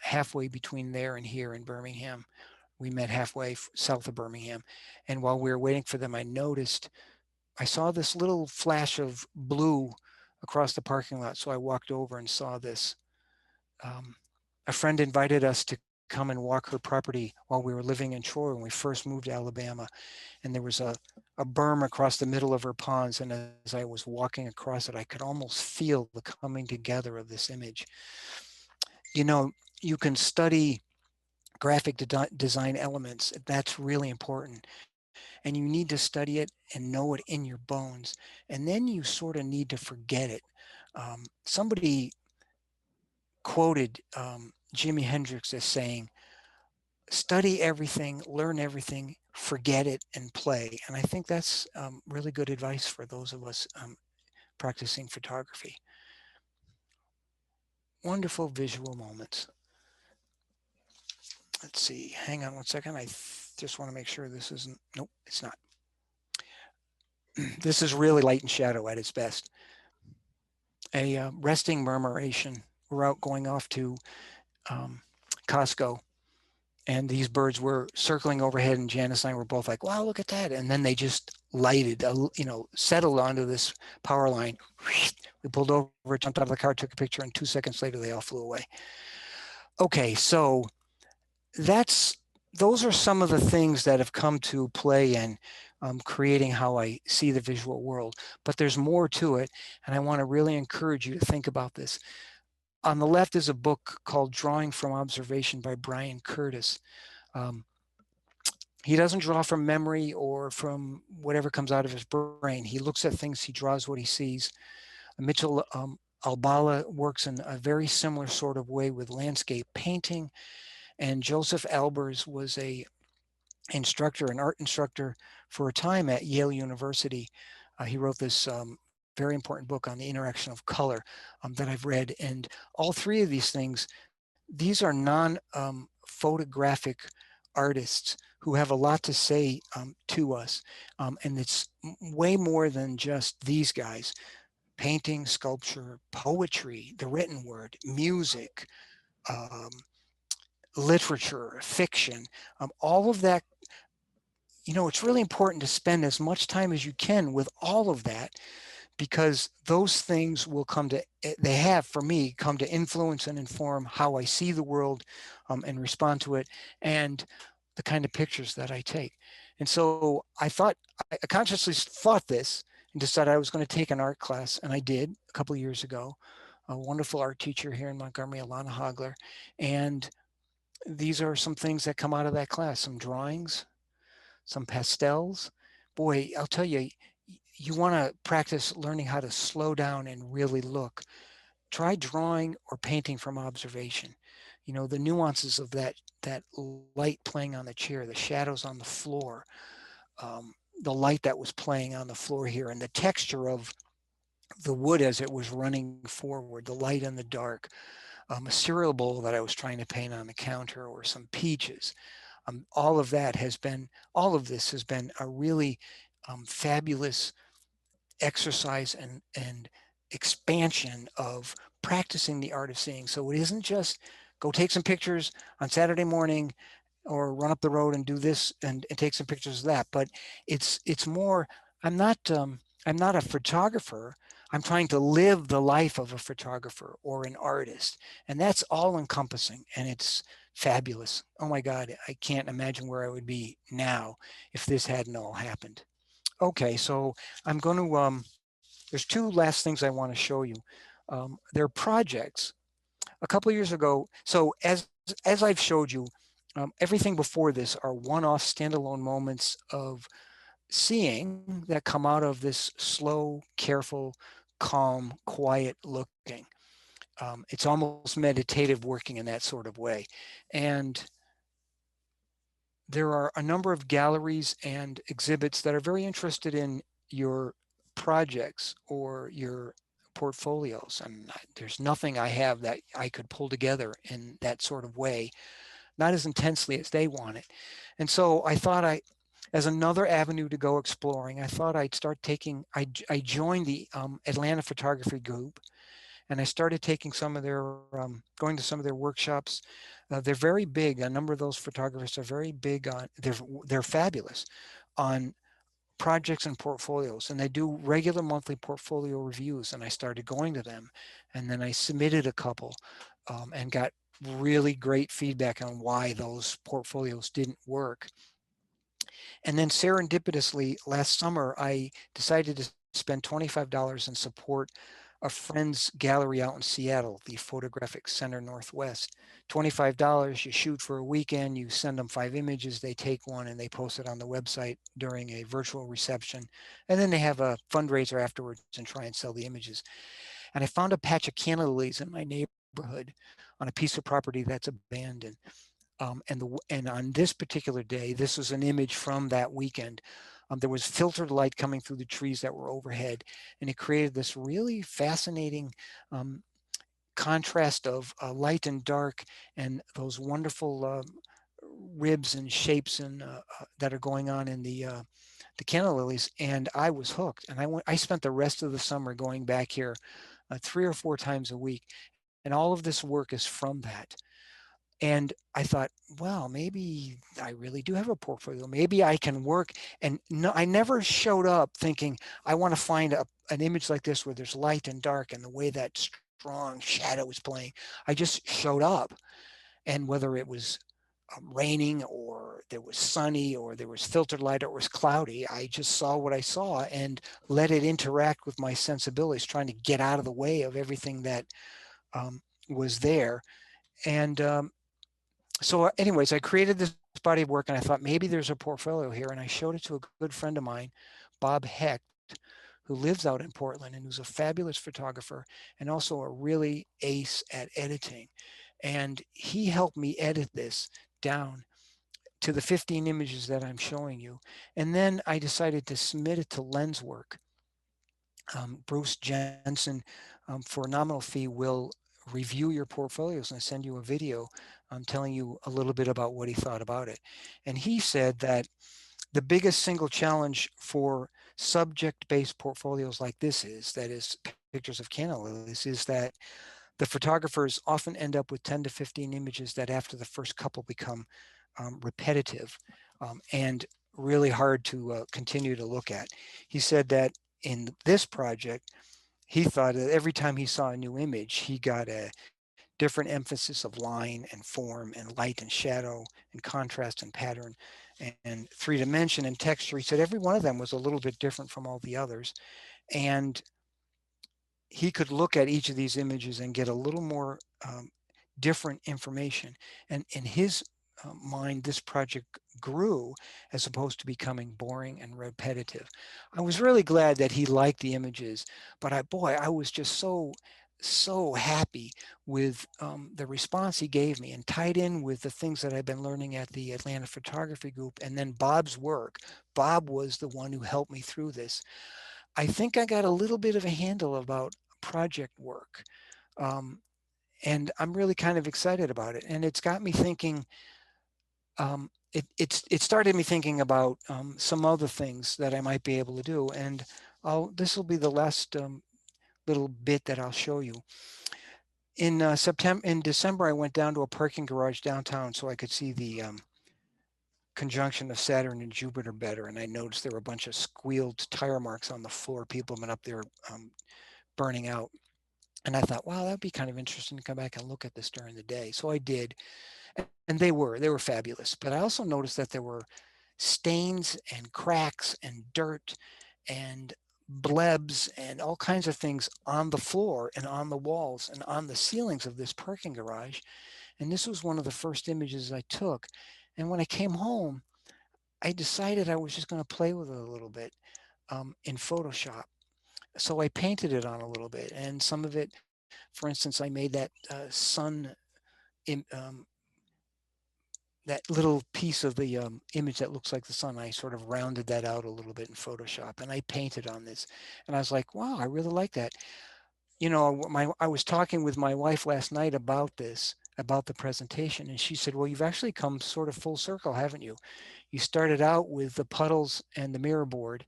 halfway between there and here in Birmingham. We met halfway south of Birmingham. And while we were waiting for them, I saw this little flash of blue across the parking lot. So I walked over and saw this. A friend invited us to come and walk her property while we were living in Troy when we first moved to Alabama. And there was a berm across the middle of her ponds. And as I was walking across it, I could almost feel the coming together of this image. You know, you can study graphic design elements. That's really important. And you need to study it and know it in your bones. And then you sort of need to forget it. Somebody quoted Jimi Hendrix as saying, study everything, learn everything, forget it, and play. And I think that's really good advice for those of us practicing photography. Wonderful visual moments. Let's see, hang on one second. I just want to make sure this isn't, nope, it's not. This is really light and shadow at its best. A resting murmuration. We're out going off to Costco, and these birds were circling overhead, and Janice and I were both like, wow, look at that. And then they just lighted, settled onto this power line. We pulled over, jumped out of the car, took a picture, and 2 seconds later, they all flew away. Okay, so those are some of the things that have come to play in creating how I see the visual world. But there's more to it, and I want to really encourage you to think about this. On the left is a book called Drawing from Observation by Brian Curtis. He doesn't draw from memory or from whatever comes out of his brain. He looks at things, he draws what he sees. Mitchell Albala works in a very similar sort of way with landscape painting. And Joseph Albers was an art instructor for a time at Yale University. He wrote this very important book on the interaction of color that I've read. And all three of these things, these are non-photographic artists who have a lot to say to us. And it's way more than just these guys. Painting, sculpture, poetry, the written word, music, literature, fiction, all of that. It's really important to spend as much time as you can with all of that, because those things will they have, for me, come to influence and inform how I see the world and respond to it, and the kind of pictures that I take. And so I consciously thought this and decided I was going to take an art class, and I did a couple of years ago. A wonderful art teacher here in Montgomery, Alana Hogler. And these are some things that come out of that class, some drawings, some pastels. Boy, I'll tell you, you want to practice learning how to slow down and really look. Try drawing or painting from observation. The nuances of that light playing on the chair, the shadows on the floor, the light that was playing on the floor here, and the texture of the wood as it was running forward, the light and the dark, a cereal bowl that I was trying to paint on the counter, or some peaches. All of this has been a really fabulous exercise and expansion of practicing the art of seeing. So it isn't just go take some pictures on Saturday morning or run up the road and do this and take some pictures of that, but it's more, I'm not a photographer. I'm trying to live the life of a photographer or an artist, and that's all encompassing, and it's fabulous. Oh my God, I can't imagine where I would be now if this hadn't all happened. Okay, so I'm going to, there's two last things I want to show you. They're projects. A couple of years ago, so as I've showed you, everything before this are one-off standalone moments of seeing that come out of this slow, careful, calm, quiet looking. It's almost meditative working in that sort of way. And there are a number of galleries and exhibits that are very interested in your projects or your portfolios, and there's nothing I have that I could pull together in that sort of way, not as intensely as they want it. And so I thought as another avenue to go exploring, I thought I'd start taking, I joined the Atlanta Photography Group, and I started taking some of their, going to some of their workshops. They're very big. A number of those photographers are very big on, they're fabulous on projects and portfolios, and they do regular monthly portfolio reviews. And I started going to them, and then I submitted a couple and got really great feedback on why those portfolios didn't work. And then serendipitously last summer, I decided to spend $25 and support a friend's gallery out in Seattle, the Photographic Center Northwest. $25, you shoot for a weekend, you send them 5 images, they take one and they post it on the website during a virtual reception. And then they have a fundraiser afterwards and try and sell the images. And I found a patch of canna lilies in my neighborhood on a piece of property that's abandoned. And on this particular day, this was an image from that weekend. There was filtered light coming through the trees that were overhead, and it created this really fascinating contrast of light and dark, and those wonderful ribs and shapes and that are going on in the canna lilies. And I was hooked, and I spent the rest of the summer going back here 3 or 4 times a week, and all of this work is from that. And I thought, well, maybe I really do have a portfolio. Maybe I can work. And no, I never showed up thinking, I want to find an image like this where there's light and dark and the way that strong shadow is playing. I just showed up. And whether it was raining or there was sunny or there was filtered light or it was cloudy, I just saw what I saw and let it interact with my sensibilities, trying to get out of the way of everything that was there. And so anyways, I created this body of work, and I thought maybe there's a portfolio here. And I showed it to a good friend of mine, Bob Hecht, who lives out in Portland and who's a fabulous photographer and also a really ace at editing. And he helped me edit this down to the 15 images that I'm showing you. And then I decided to submit it to Lenswork. Bruce Jensen, for a nominal fee, will review your portfolios and send you a video telling you a little bit about what he thought about it. And he said that the biggest single challenge for subject-based portfolios like this that is pictures of canna lilies, is that the photographers often end up with 10 to 15 images that after the first couple become repetitive and really hard to continue to look at. He said that in this project, he thought that every time he saw a new image, he got a different emphasis of line and form and light and shadow and contrast and pattern and 3-dimension and texture. He said every one of them was a little bit different from all the others. And he could look at each of these images and get a little more different information. And in his mind, this project grew as opposed to becoming boring and repetitive. I was really glad that he liked the images, but I was just so happy with the response he gave me, and tied in with the things that I've been learning at the Atlanta Photography Group and then Bob's work. Bob was the one who helped me through this. I think I got a little bit of a handle about project work. And I'm really kind of excited about it. And it's got me thinking, it started me thinking about some other things that I might be able to do. And this will be the last little bit that I'll show you. In December, I went down to a parking garage downtown so I could see the conjunction of Saturn and Jupiter better. And I noticed there were a bunch of squealed tire marks on the floor. People have been up there burning out. And I thought, wow, that'd be kind of interesting to come back and look at this during the day. So I did, and they were fabulous. But I also noticed that there were stains and cracks and dirt and blebs and all kinds of things on the floor and on the walls and on the ceilings of this parking garage. And this was one of the first images I took. And when I came home, I decided I was just going to play with it a little bit in Photoshop. So I painted it on a little bit, and some of it, for instance, I made that sun, that little piece of the image that looks like the sun. I sort of rounded that out a little bit in Photoshop, and I painted on this. And I was like, wow, I really like that. you know, I was talking with my wife last night about this, about the presentation, and she said, well, you've actually come sort of full circle, haven't you? You started out with the puddles and the mirror board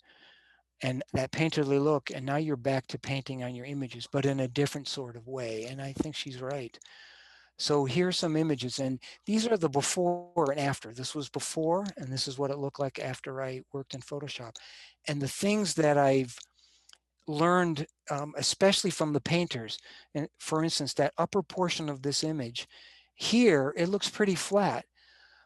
and that painterly look, and now you're back to painting on your images, but in a different sort of way. And I think she's right. So here's some images, and these are the before and after. This was before, and this is what it looked like after I worked in Photoshop. And the things that I've learned, especially from the painters, and for instance, that upper portion of this image, here it looks pretty flat.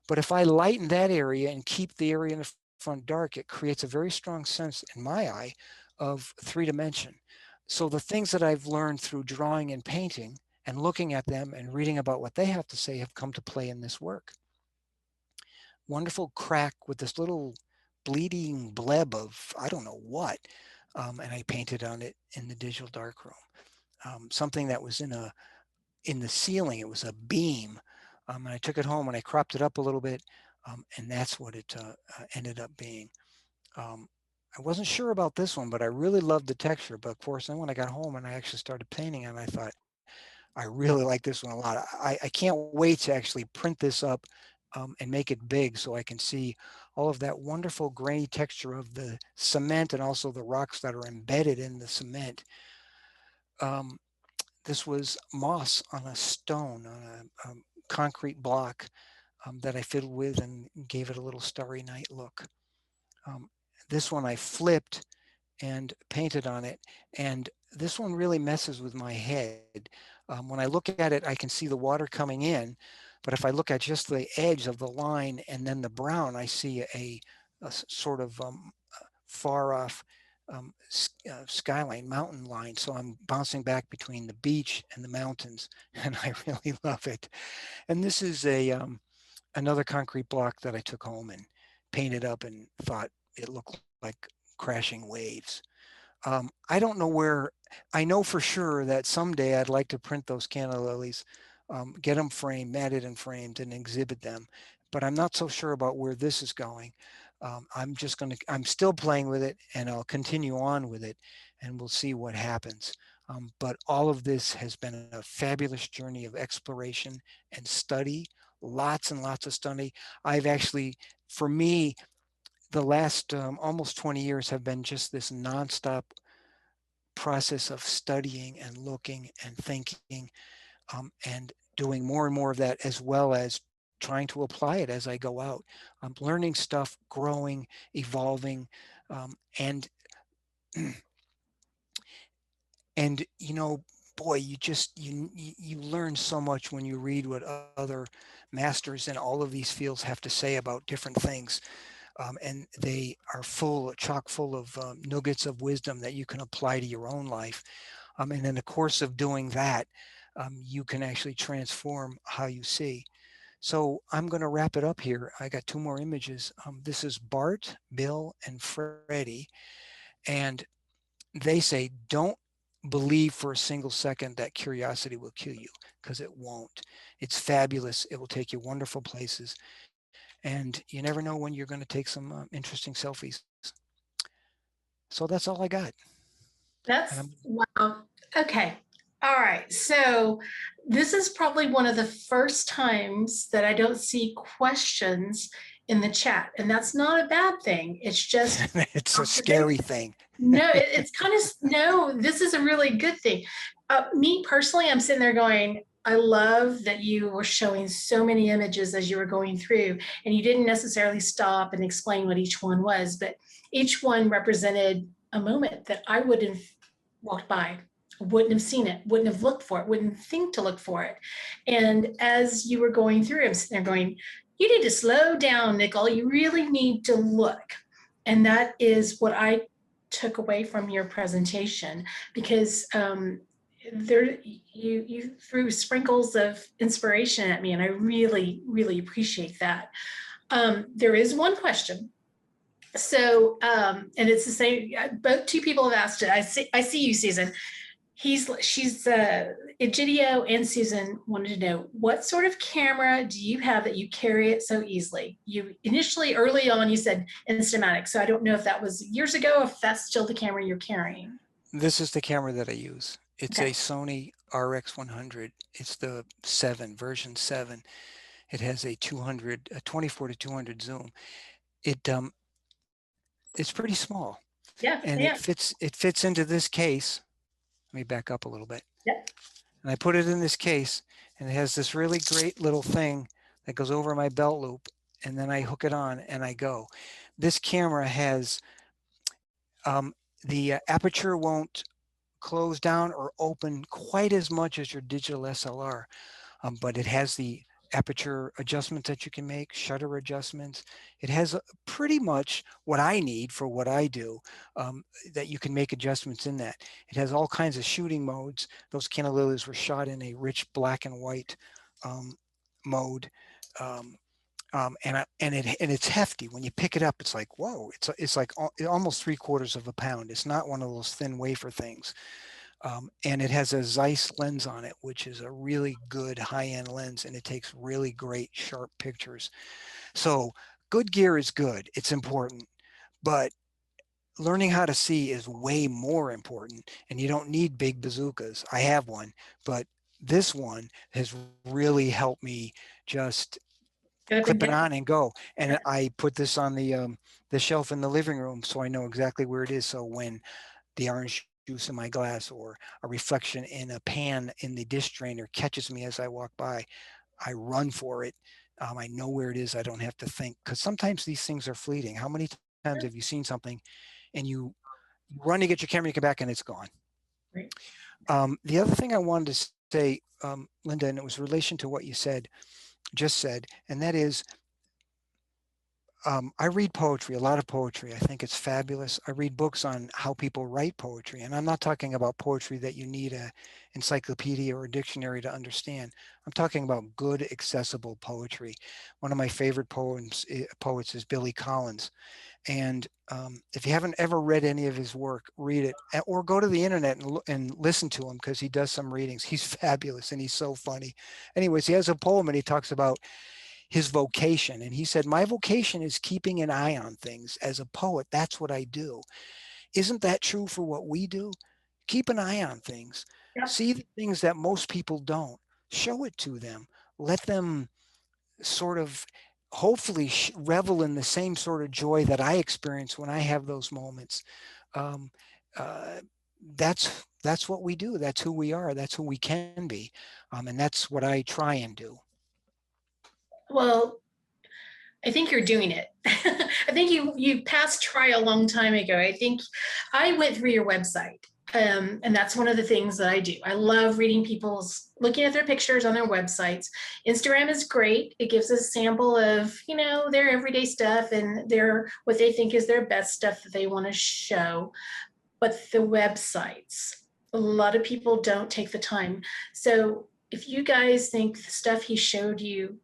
But if I lighten that area and keep the area in the front dark, it creates a very strong sense in my eye of 3-dimension. So the things that I've learned through drawing and painting and looking at them and reading about what they have to say have come to play in this work. Wonderful crack with this little bleeding bleb of, I don't know what, and I painted on it in the digital darkroom. Something that was in the ceiling, it was a beam. And I took it home and I cropped it up a little bit, and that's what it ended up being. I wasn't sure about this one, but I really loved the texture. But of course, then when I got home and I actually started painting it, I thought, I really like this one a lot. I can't wait to actually print this up and make it big so I can see all of that wonderful grainy texture of the cement and also the rocks that are embedded in the cement. This was moss on a stone, on a concrete block that I fiddled with and gave it a little Starry Night look. This one I flipped and painted on it, and this one really messes with my head. When I look at it, I can see the water coming in, but if I look at just the edge of the line and then the brown, I see a sort of far off skyline, mountain line. So I'm bouncing back between the beach and the mountains, and I really love it. And this is another concrete block that I took home and painted up and thought it looked like crashing waves. I don't know where, I know for sure that someday I'd like to print those canna lilies, get them framed, matted and framed, and exhibit them. But I'm not so sure about where this is going. I'm still playing with it, and I'll continue on with it, and we'll see what happens. But all of this has been a fabulous journey of exploration and study, lots and lots of study. I've actually, for me, the last almost 20 years have been just this nonstop process of studying and looking and thinking, and doing more and more of that, as well as trying to apply it as I go out. I'm learning stuff, growing, evolving, and and you know, boy, you learn so much when you read what other masters in all of these fields have to say about different things. And they are chock full of nuggets of wisdom that you can apply to your own life. And in the course of doing that, you can actually transform how you see. So I'm going to wrap it up here. I got 2 more images. This is Bart, Bill, and Freddie. And they say, don't believe for a single second that curiosity will kill you, because it won't. It's fabulous. It will take you wonderful places. And you never know when you're going to take some interesting selfies. So that's all I got. That's wow. Okay. All right. So this is probably one of the first times that I don't see questions in the chat. And that's not a bad thing. It's just it's a scary thing. No, it's kind of, no, this is a really good thing. Me personally, I'm sitting there going, I love that you were showing so many images as you were going through, and you didn't necessarily stop and explain what each one was, but each one represented a moment that I would have walked by, wouldn't have seen it, wouldn't have looked for it, wouldn't think to look for it. And as you were going through, I'm sitting there going, you need to slow down, Nickell. You really need to look. And that is what I took away from your presentation, because you threw sprinkles of inspiration at me, and I really, really appreciate that. There is one question. So, and it's the same, both 2 people have asked it. I see you, Susan. She's Egidio and Susan wanted to know, what sort of camera do you have that you carry it so easily? You initially, early on, you said Instamatic. So I don't know if that was years ago, if that's still the camera you're carrying. This is the camera that I use. It's Okay. a Sony RX100. It's the version 7. It has a 24 to 200 zoom. It's pretty small, Yeah. and Yeah. it fits into this case. Let me back up a little bit. Yeah. And I put it in this case, and it has this really great little thing that goes over my belt loop, and then I hook it on and I go. This camera has the aperture won't close down or open quite as much as your digital SLR, but it has the aperture adjustments that you can make, shutter adjustments. It has pretty much what I need for what I do, that you can make adjustments in that. It has all kinds of shooting modes. Those canna lilies were shot in a rich black and white mode. And it's hefty. When you pick it up, it's like, whoa, it's like almost 3/4 of a pound. It's not one of those thin wafer things. And it has a Zeiss lens on it, which is a really good high-end lens, and it takes really great sharp pictures. So good gear is good. It's important, but learning how to see is way more important, and you don't need big bazookas. I have one, but this one has really helped me just Get up and clip it get. on and go. And I put this on the shelf in the living room, so I know exactly where it is. So when the orange juice in my glass or a reflection in a pan in the dish drainer catches me as I walk by, I run for it. I know where it is. I don't have to think, because sometimes these things are fleeting. How many times have you seen something and you run to get your camera, you come back and it's gone? Right. The other thing I wanted to say, Linda, and it was in relation to what you just said, and that is, I read poetry, a lot of poetry. I think it's fabulous. I read books on how people write poetry, and I'm not talking about poetry that you need an encyclopedia or a dictionary to understand. I'm talking about good, accessible poetry. One of my favorite poets is Billy Collins. And if you haven't ever read any of his work, read it, or go to the internet and listen to him, because he does some readings. He's fabulous and he's so funny. Anyways, he has a poem and he talks about his vocation. And he said, my vocation is keeping an eye on things. As a poet, that's what I do. Isn't that true for what we do? Keep an eye on things. Yeah. See the things that most people don't. Show it to them. Let them sort of hopefully revel in the same sort of joy that I experience when I have those moments. Um, uh, that's what we do. That's who we are. That's who we can be. And that's what I try and do. Well, I think you're doing it. I think you passed try a long time ago. I think I went through your website. And that's one of the things that I do. I love reading looking at their pictures on their websites. Instagram is great. It gives a sample of, their everyday stuff and what they think is their best stuff that they want to show. But the websites, a lot of people don't take the time. So if you guys think the stuff he showed you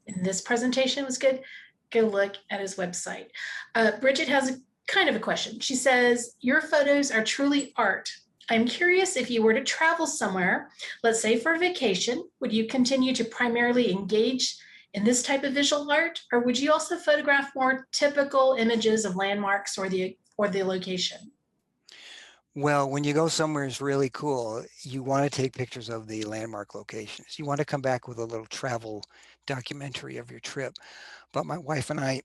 in this presentation was good, go look at his website. Bridget has a kind of a question. She says, your photos are truly art. I'm curious, if you were to travel somewhere, let's say for a vacation, would you continue to primarily engage in this type of visual art, or would you also photograph more typical images of landmarks or the location? Well, when you go somewhere is really cool, you want to take pictures of the landmark locations. You want to come back with a little travel documentary of your trip. But my wife and I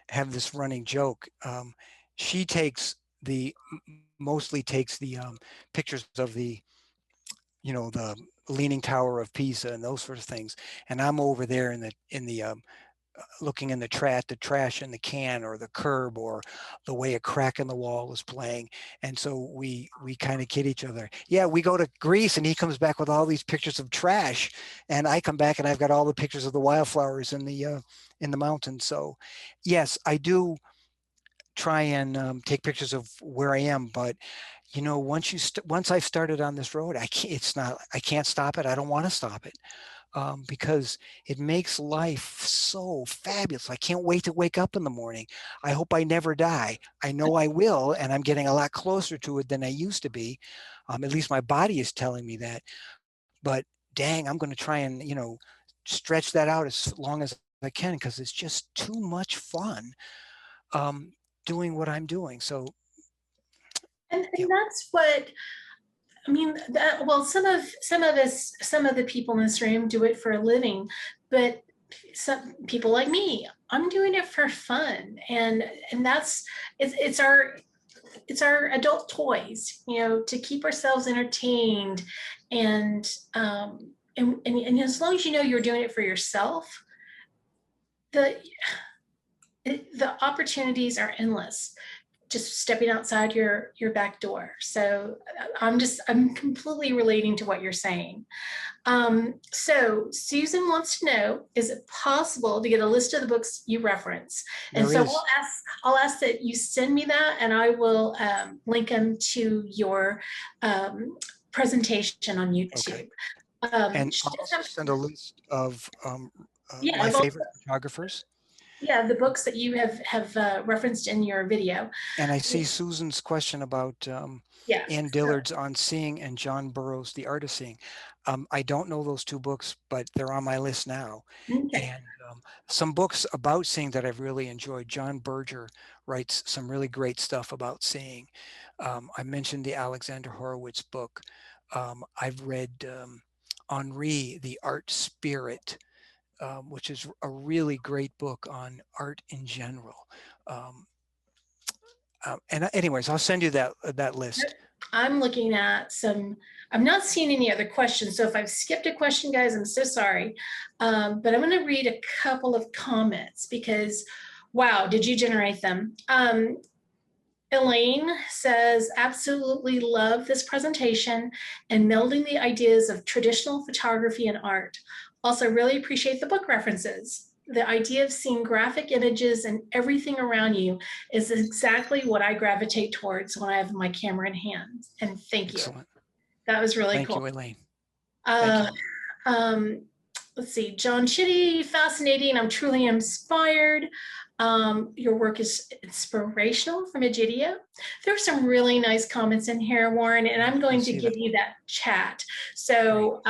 have this running joke. She mostly takes the pictures of the Leaning Tower of Pisa and those sort of things, and I'm over there in the looking in the trash in the can or the curb or the way a crack in the wall is playing. And so we kind of kid each other. Yeah, we go to Greece and he comes back with all these pictures of trash, and I come back and I've got all the pictures of the wildflowers in the mountains. So yes, I do try and take pictures of where I am, but once I've started on this road, I can't stop it. I don't want to stop it. Because it makes life so fabulous. I can't wait to wake up in the morning. I hope I never die. I know I will, and I'm getting a lot closer to it than I used to be. At least my body is telling me that. But dang, I'm going to try and, stretch that out as long as I can, because it's just too much fun doing what I'm doing. So, And that's what I mean, well, some of us, some of the people in this room do it for a living, but some people like me, I'm doing it for fun, and that's it's our adult toys, you know, to keep ourselves entertained, and and as long as you know you're doing it for yourself, the the opportunities are endless, just stepping outside your back door. So I'm completely relating to what you're saying. So Susan wants to know, is it possible to get a list of the books you reference? And There so is. I'll ask that you send me that, and I will link them to your presentation on YouTube. Okay. And I'll also send a list of Yeah, my favorite photographers. yeah, the books that you have referenced in your video. And I see Susan's question about Yeah. Ann Dillard's On Seeing and John Burroughs' The Art of Seeing. I don't know those two books, but they're on my list now. Okay. And some books about seeing that I've really enjoyed. John Berger writes some really great stuff about seeing. I mentioned the Alexander Horowitz book. I've read Henri, The Art Spirit, which is a really great book on art in general. And anyways, I'll send you that list. I'm looking at some, I'm not seeing any other questions. So if I've skipped a question, guys, I'm so sorry. But I'm going to read a couple of comments because, wow, did you generate them? Elaine says, absolutely love this presentation and melding the ideas of traditional photography and art. Also really appreciate the book references. The idea of seeing graphic images and everything around you is exactly what I gravitate towards when I have my camera in hand. And thank you. Excellent. That was really cool. Thank you, Elaine. Thank you. Let's see, John Chitty, fascinating. I'm truly inspired. Your work is inspirational from Egidio. There are some really nice comments in here, Warren, and I'm going to give you that chat. So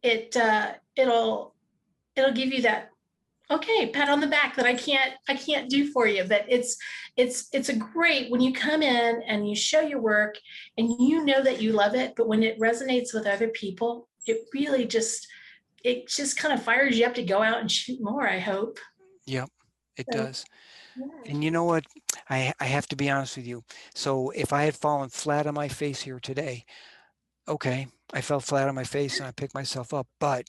it'll give you that, okay, pat on the back that I can't do for you. But it's a great when you come in and you show your work and you know that you love it, but when it resonates with other people, it really just kind of fires you up to go out and shoot more, I hope. Yep, it does. Yeah. And you know what? I have to be honest with you. So if I had fallen flat on my face here today, okay, I fell flat on my face and I picked myself up, but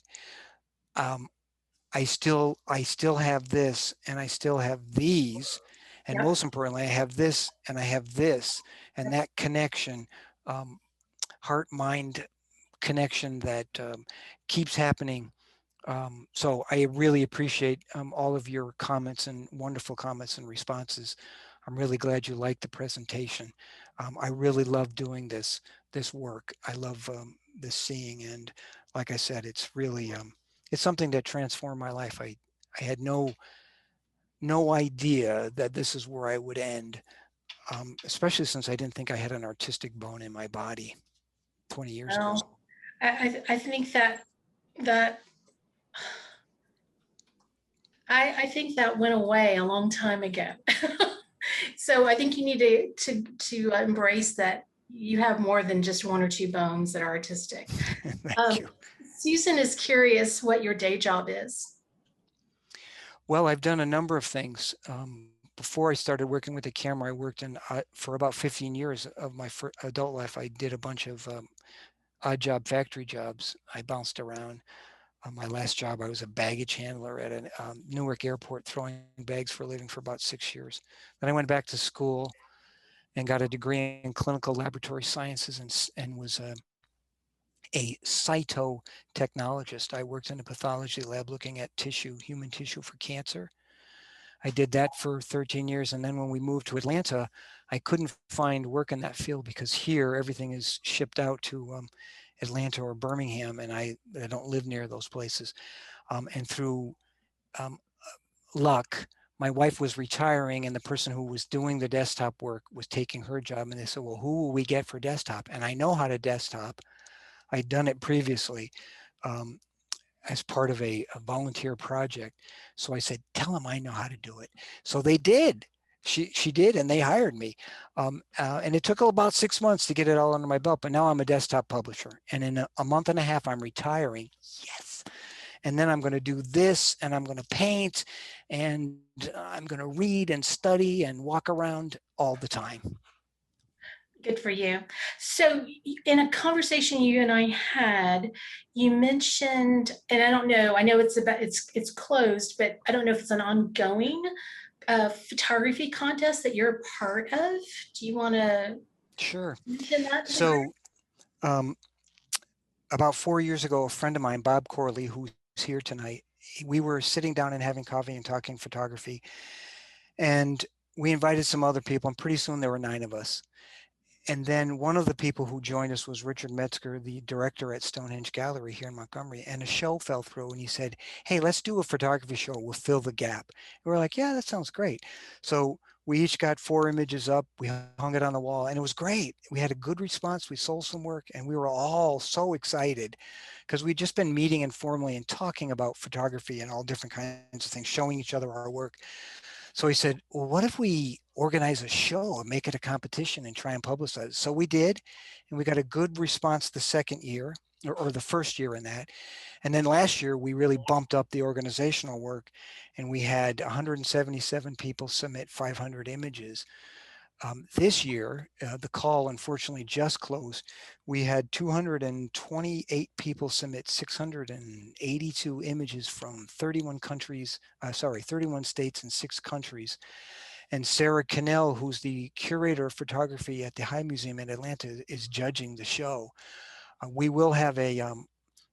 I still have this and I still have these. And most importantly, I have this and I have this, and that connection, heart-mind connection that keeps happening. So I really appreciate all of your comments and wonderful comments and responses. I'm really glad you liked the presentation. I really love doing this work. I love this seeing, and like I said, it's really it's something that transformed my life. I had no idea that this is where I would end, especially since I didn't think I had an artistic bone in my body 20 years ago. I think that I think that went away a long time ago. So I think you need to embrace that you have more than just one or two bones that are artistic. Thank you. Susan is curious what your day job is. Well, I've done a number of things. Before I started working with the camera, I worked in for about 15 years of my adult life. I did a bunch of odd job factory jobs. I bounced around. My last job, I was a baggage handler at a Newark airport, throwing bags for a living for about 6 years. Then I went back to school and got a degree in clinical laboratory sciences and was a cytotechnologist. I worked in a pathology lab looking at human tissue for cancer. I did that for 13 years. And then when we moved to Atlanta, I couldn't find work in that field because here everything is shipped out to Atlanta or Birmingham, and I don't live near those places. And through luck, my wife was retiring, and the person who was doing the desktop work was taking her job. And they said, well, who will we get for desktop? And I know how to desktop. I'd done it previously as part of a volunteer project. So I said, tell them I know how to do it. So they did. She did, and they hired me. And it took about 6 months to get it all under my belt, but now I'm a desktop publisher. And in a month and a half, I'm retiring. Yes. And then I'm going to do this, and I'm going to paint, and I'm going to read and study and walk around all the time. Good for you. So in a conversation you and I had, you mentioned, and I don't know, I know it's closed, but I don't know if it's an ongoing photography contest that you're a part of. Do you want to Sure. mention that? So about 4 years ago, a friend of mine, Bob Corley, who's here tonight, we were sitting down and having coffee and talking photography. And we invited some other people, and pretty soon there were 9 of us. And then one of the people who joined us was Richard Metzger, the director at Stonehenge Gallery here in Montgomery. And a show fell through, and he said, "Hey, let's do a photography show. We'll fill the gap." And we're like, "Yeah, that sounds great." So we each got 4 images up. We hung it on the wall, and it was great. We had a good response. We sold some work, and we were all so excited because we'd just been meeting informally and talking about photography and all different kinds of things, showing each other our work. So he said, "Well, what if we organize a show and make it a competition and try and publicize it?" So we did, and we got a good response the second year, or the first year in that. And then last year, we really bumped up the organizational work, and we had 177 people submit 500 images. This year, the call unfortunately just closed. We had 228 people submit 682 images from 31 countries, 31 states and 6 countries. And Sarah Cannell, who's the curator of photography at the High Museum in Atlanta, is judging the show. We will have a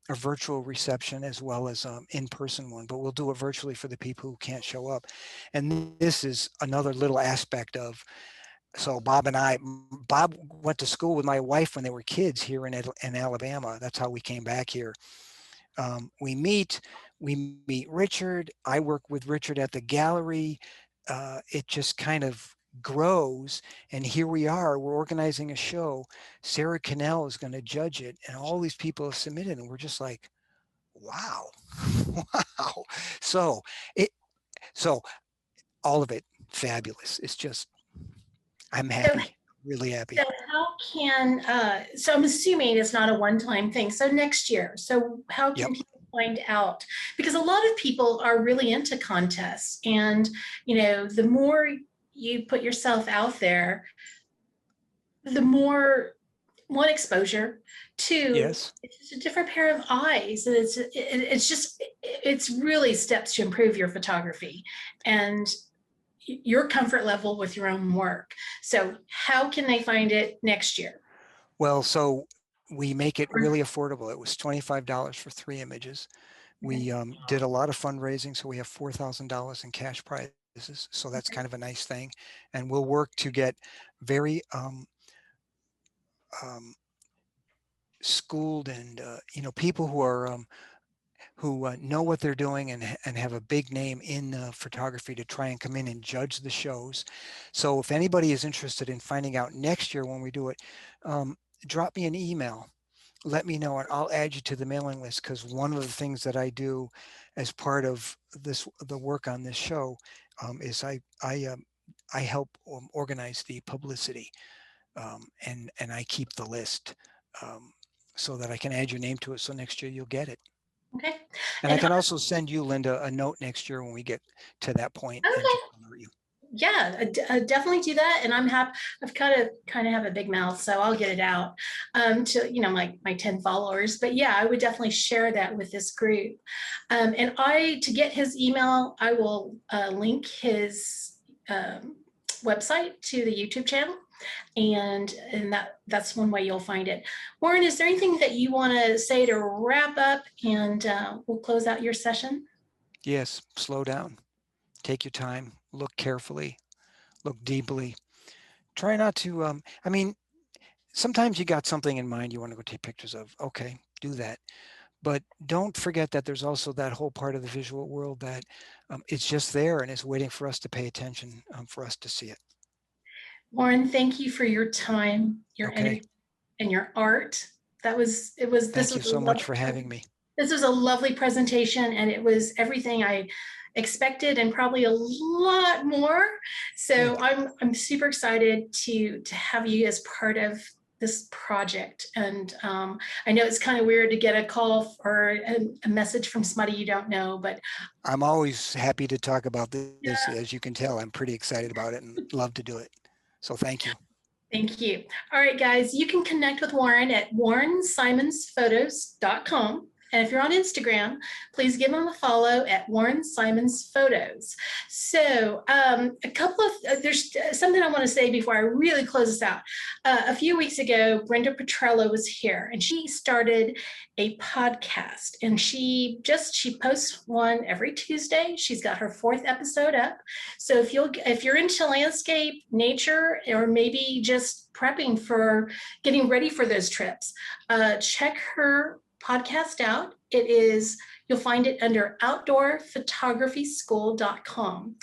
virtual reception as well as in-person one, but we'll do it virtually for the people who can't show up. And this is another little aspect of, so Bob went to school with my wife when they were kids here in Alabama. That's how we came back here. We meet Richard. I work with Richard at the gallery. It just kind of grows, and here we are. We're organizing a show. Sarah Cannell is going to judge it, and all these people have submitted, and we're just like, wow, wow. So all of it fabulous. It's just, I'm happy, really happy. So how can, so I'm assuming it's not a one-time thing. So next year, so how can Yep. people find out? Because a lot of people are really into contests, and, the more you put yourself out there, the more, one, exposure, two, Yes. it's just a different pair of eyes. And it's really steps to improve your photography and your comfort level with your own work. So how can they find it next year? Well, so we make it really affordable. It was $25 for 3 images. We did a lot of fundraising, so we have $4,000 in cash prizes. So that's kind of a nice thing. And we'll work to get very schooled and people who are who know what they're doing and have a big name in photography to try and come in and judge the shows. So if anybody is interested in finding out next year when we do it, drop me an email. Let me know, and I'll add you to the mailing list, because one of the things that I do as part of the work on this show is I help organize the publicity, and I keep the list so that I can add your name to it. So next year you'll get it. Okay. And I can also send you, Linda, a note next year when we get to that point. Okay. And just honor you. Yeah, definitely do that. And I'm happy. I've kind of have a big mouth, so I'll get it out to my 10 followers. But yeah, I would definitely share that with this group. And to get his email, I will link his website to the YouTube channel, and that's one way you'll find it. Warren, is there anything that you want to say to wrap up, and we'll close out your session? Yes, slow down. Take your time, look carefully, look deeply. Try not to, sometimes you got something in mind you want to go take pictures of. Okay, do that. But don't forget that there's also that whole part of the visual world that it's just there and it's waiting for us to pay attention, for us to see it. Warren, thank you for your time, your energy, and your art. Thank you so much for having me. This was a lovely presentation, and it was everything I expected and probably a lot more. So I'm super excited to have you as part of this project. And I know it's kind of weird to get a call or a message from somebody you don't know, but I'm always happy to talk about this. Yeah. As you can tell, I'm pretty excited about it and love to do it. So thank you. Thank you. All right, guys, you can connect with Warren at warrensimonsphotos.com. And if you're on Instagram, please give him a follow at Warren Simons Photos. So there's something I want to say before I really close this out. A few weeks ago, Brenda Petrello was here and she started a podcast, and she posts one every Tuesday. She's got her 4th episode up. So if you're into landscape, nature, or maybe just prepping for getting ready for those trips, check her podcast out. You'll find it under outdoorphotographyschool.com.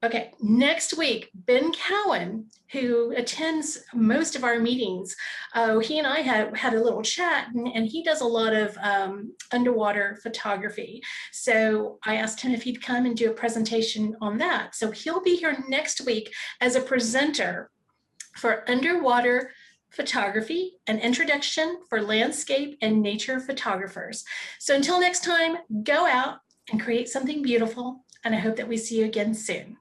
Okay, next week, Ben Cowan, who attends most of our meetings, he and I had a little chat, and he does a lot of underwater photography. So I asked him if he'd come and do a presentation on that. So he'll be here next week as a presenter for underwater photography, an introduction for landscape and nature photographers. So until next time, go out and create something beautiful, and I hope that we see you again soon.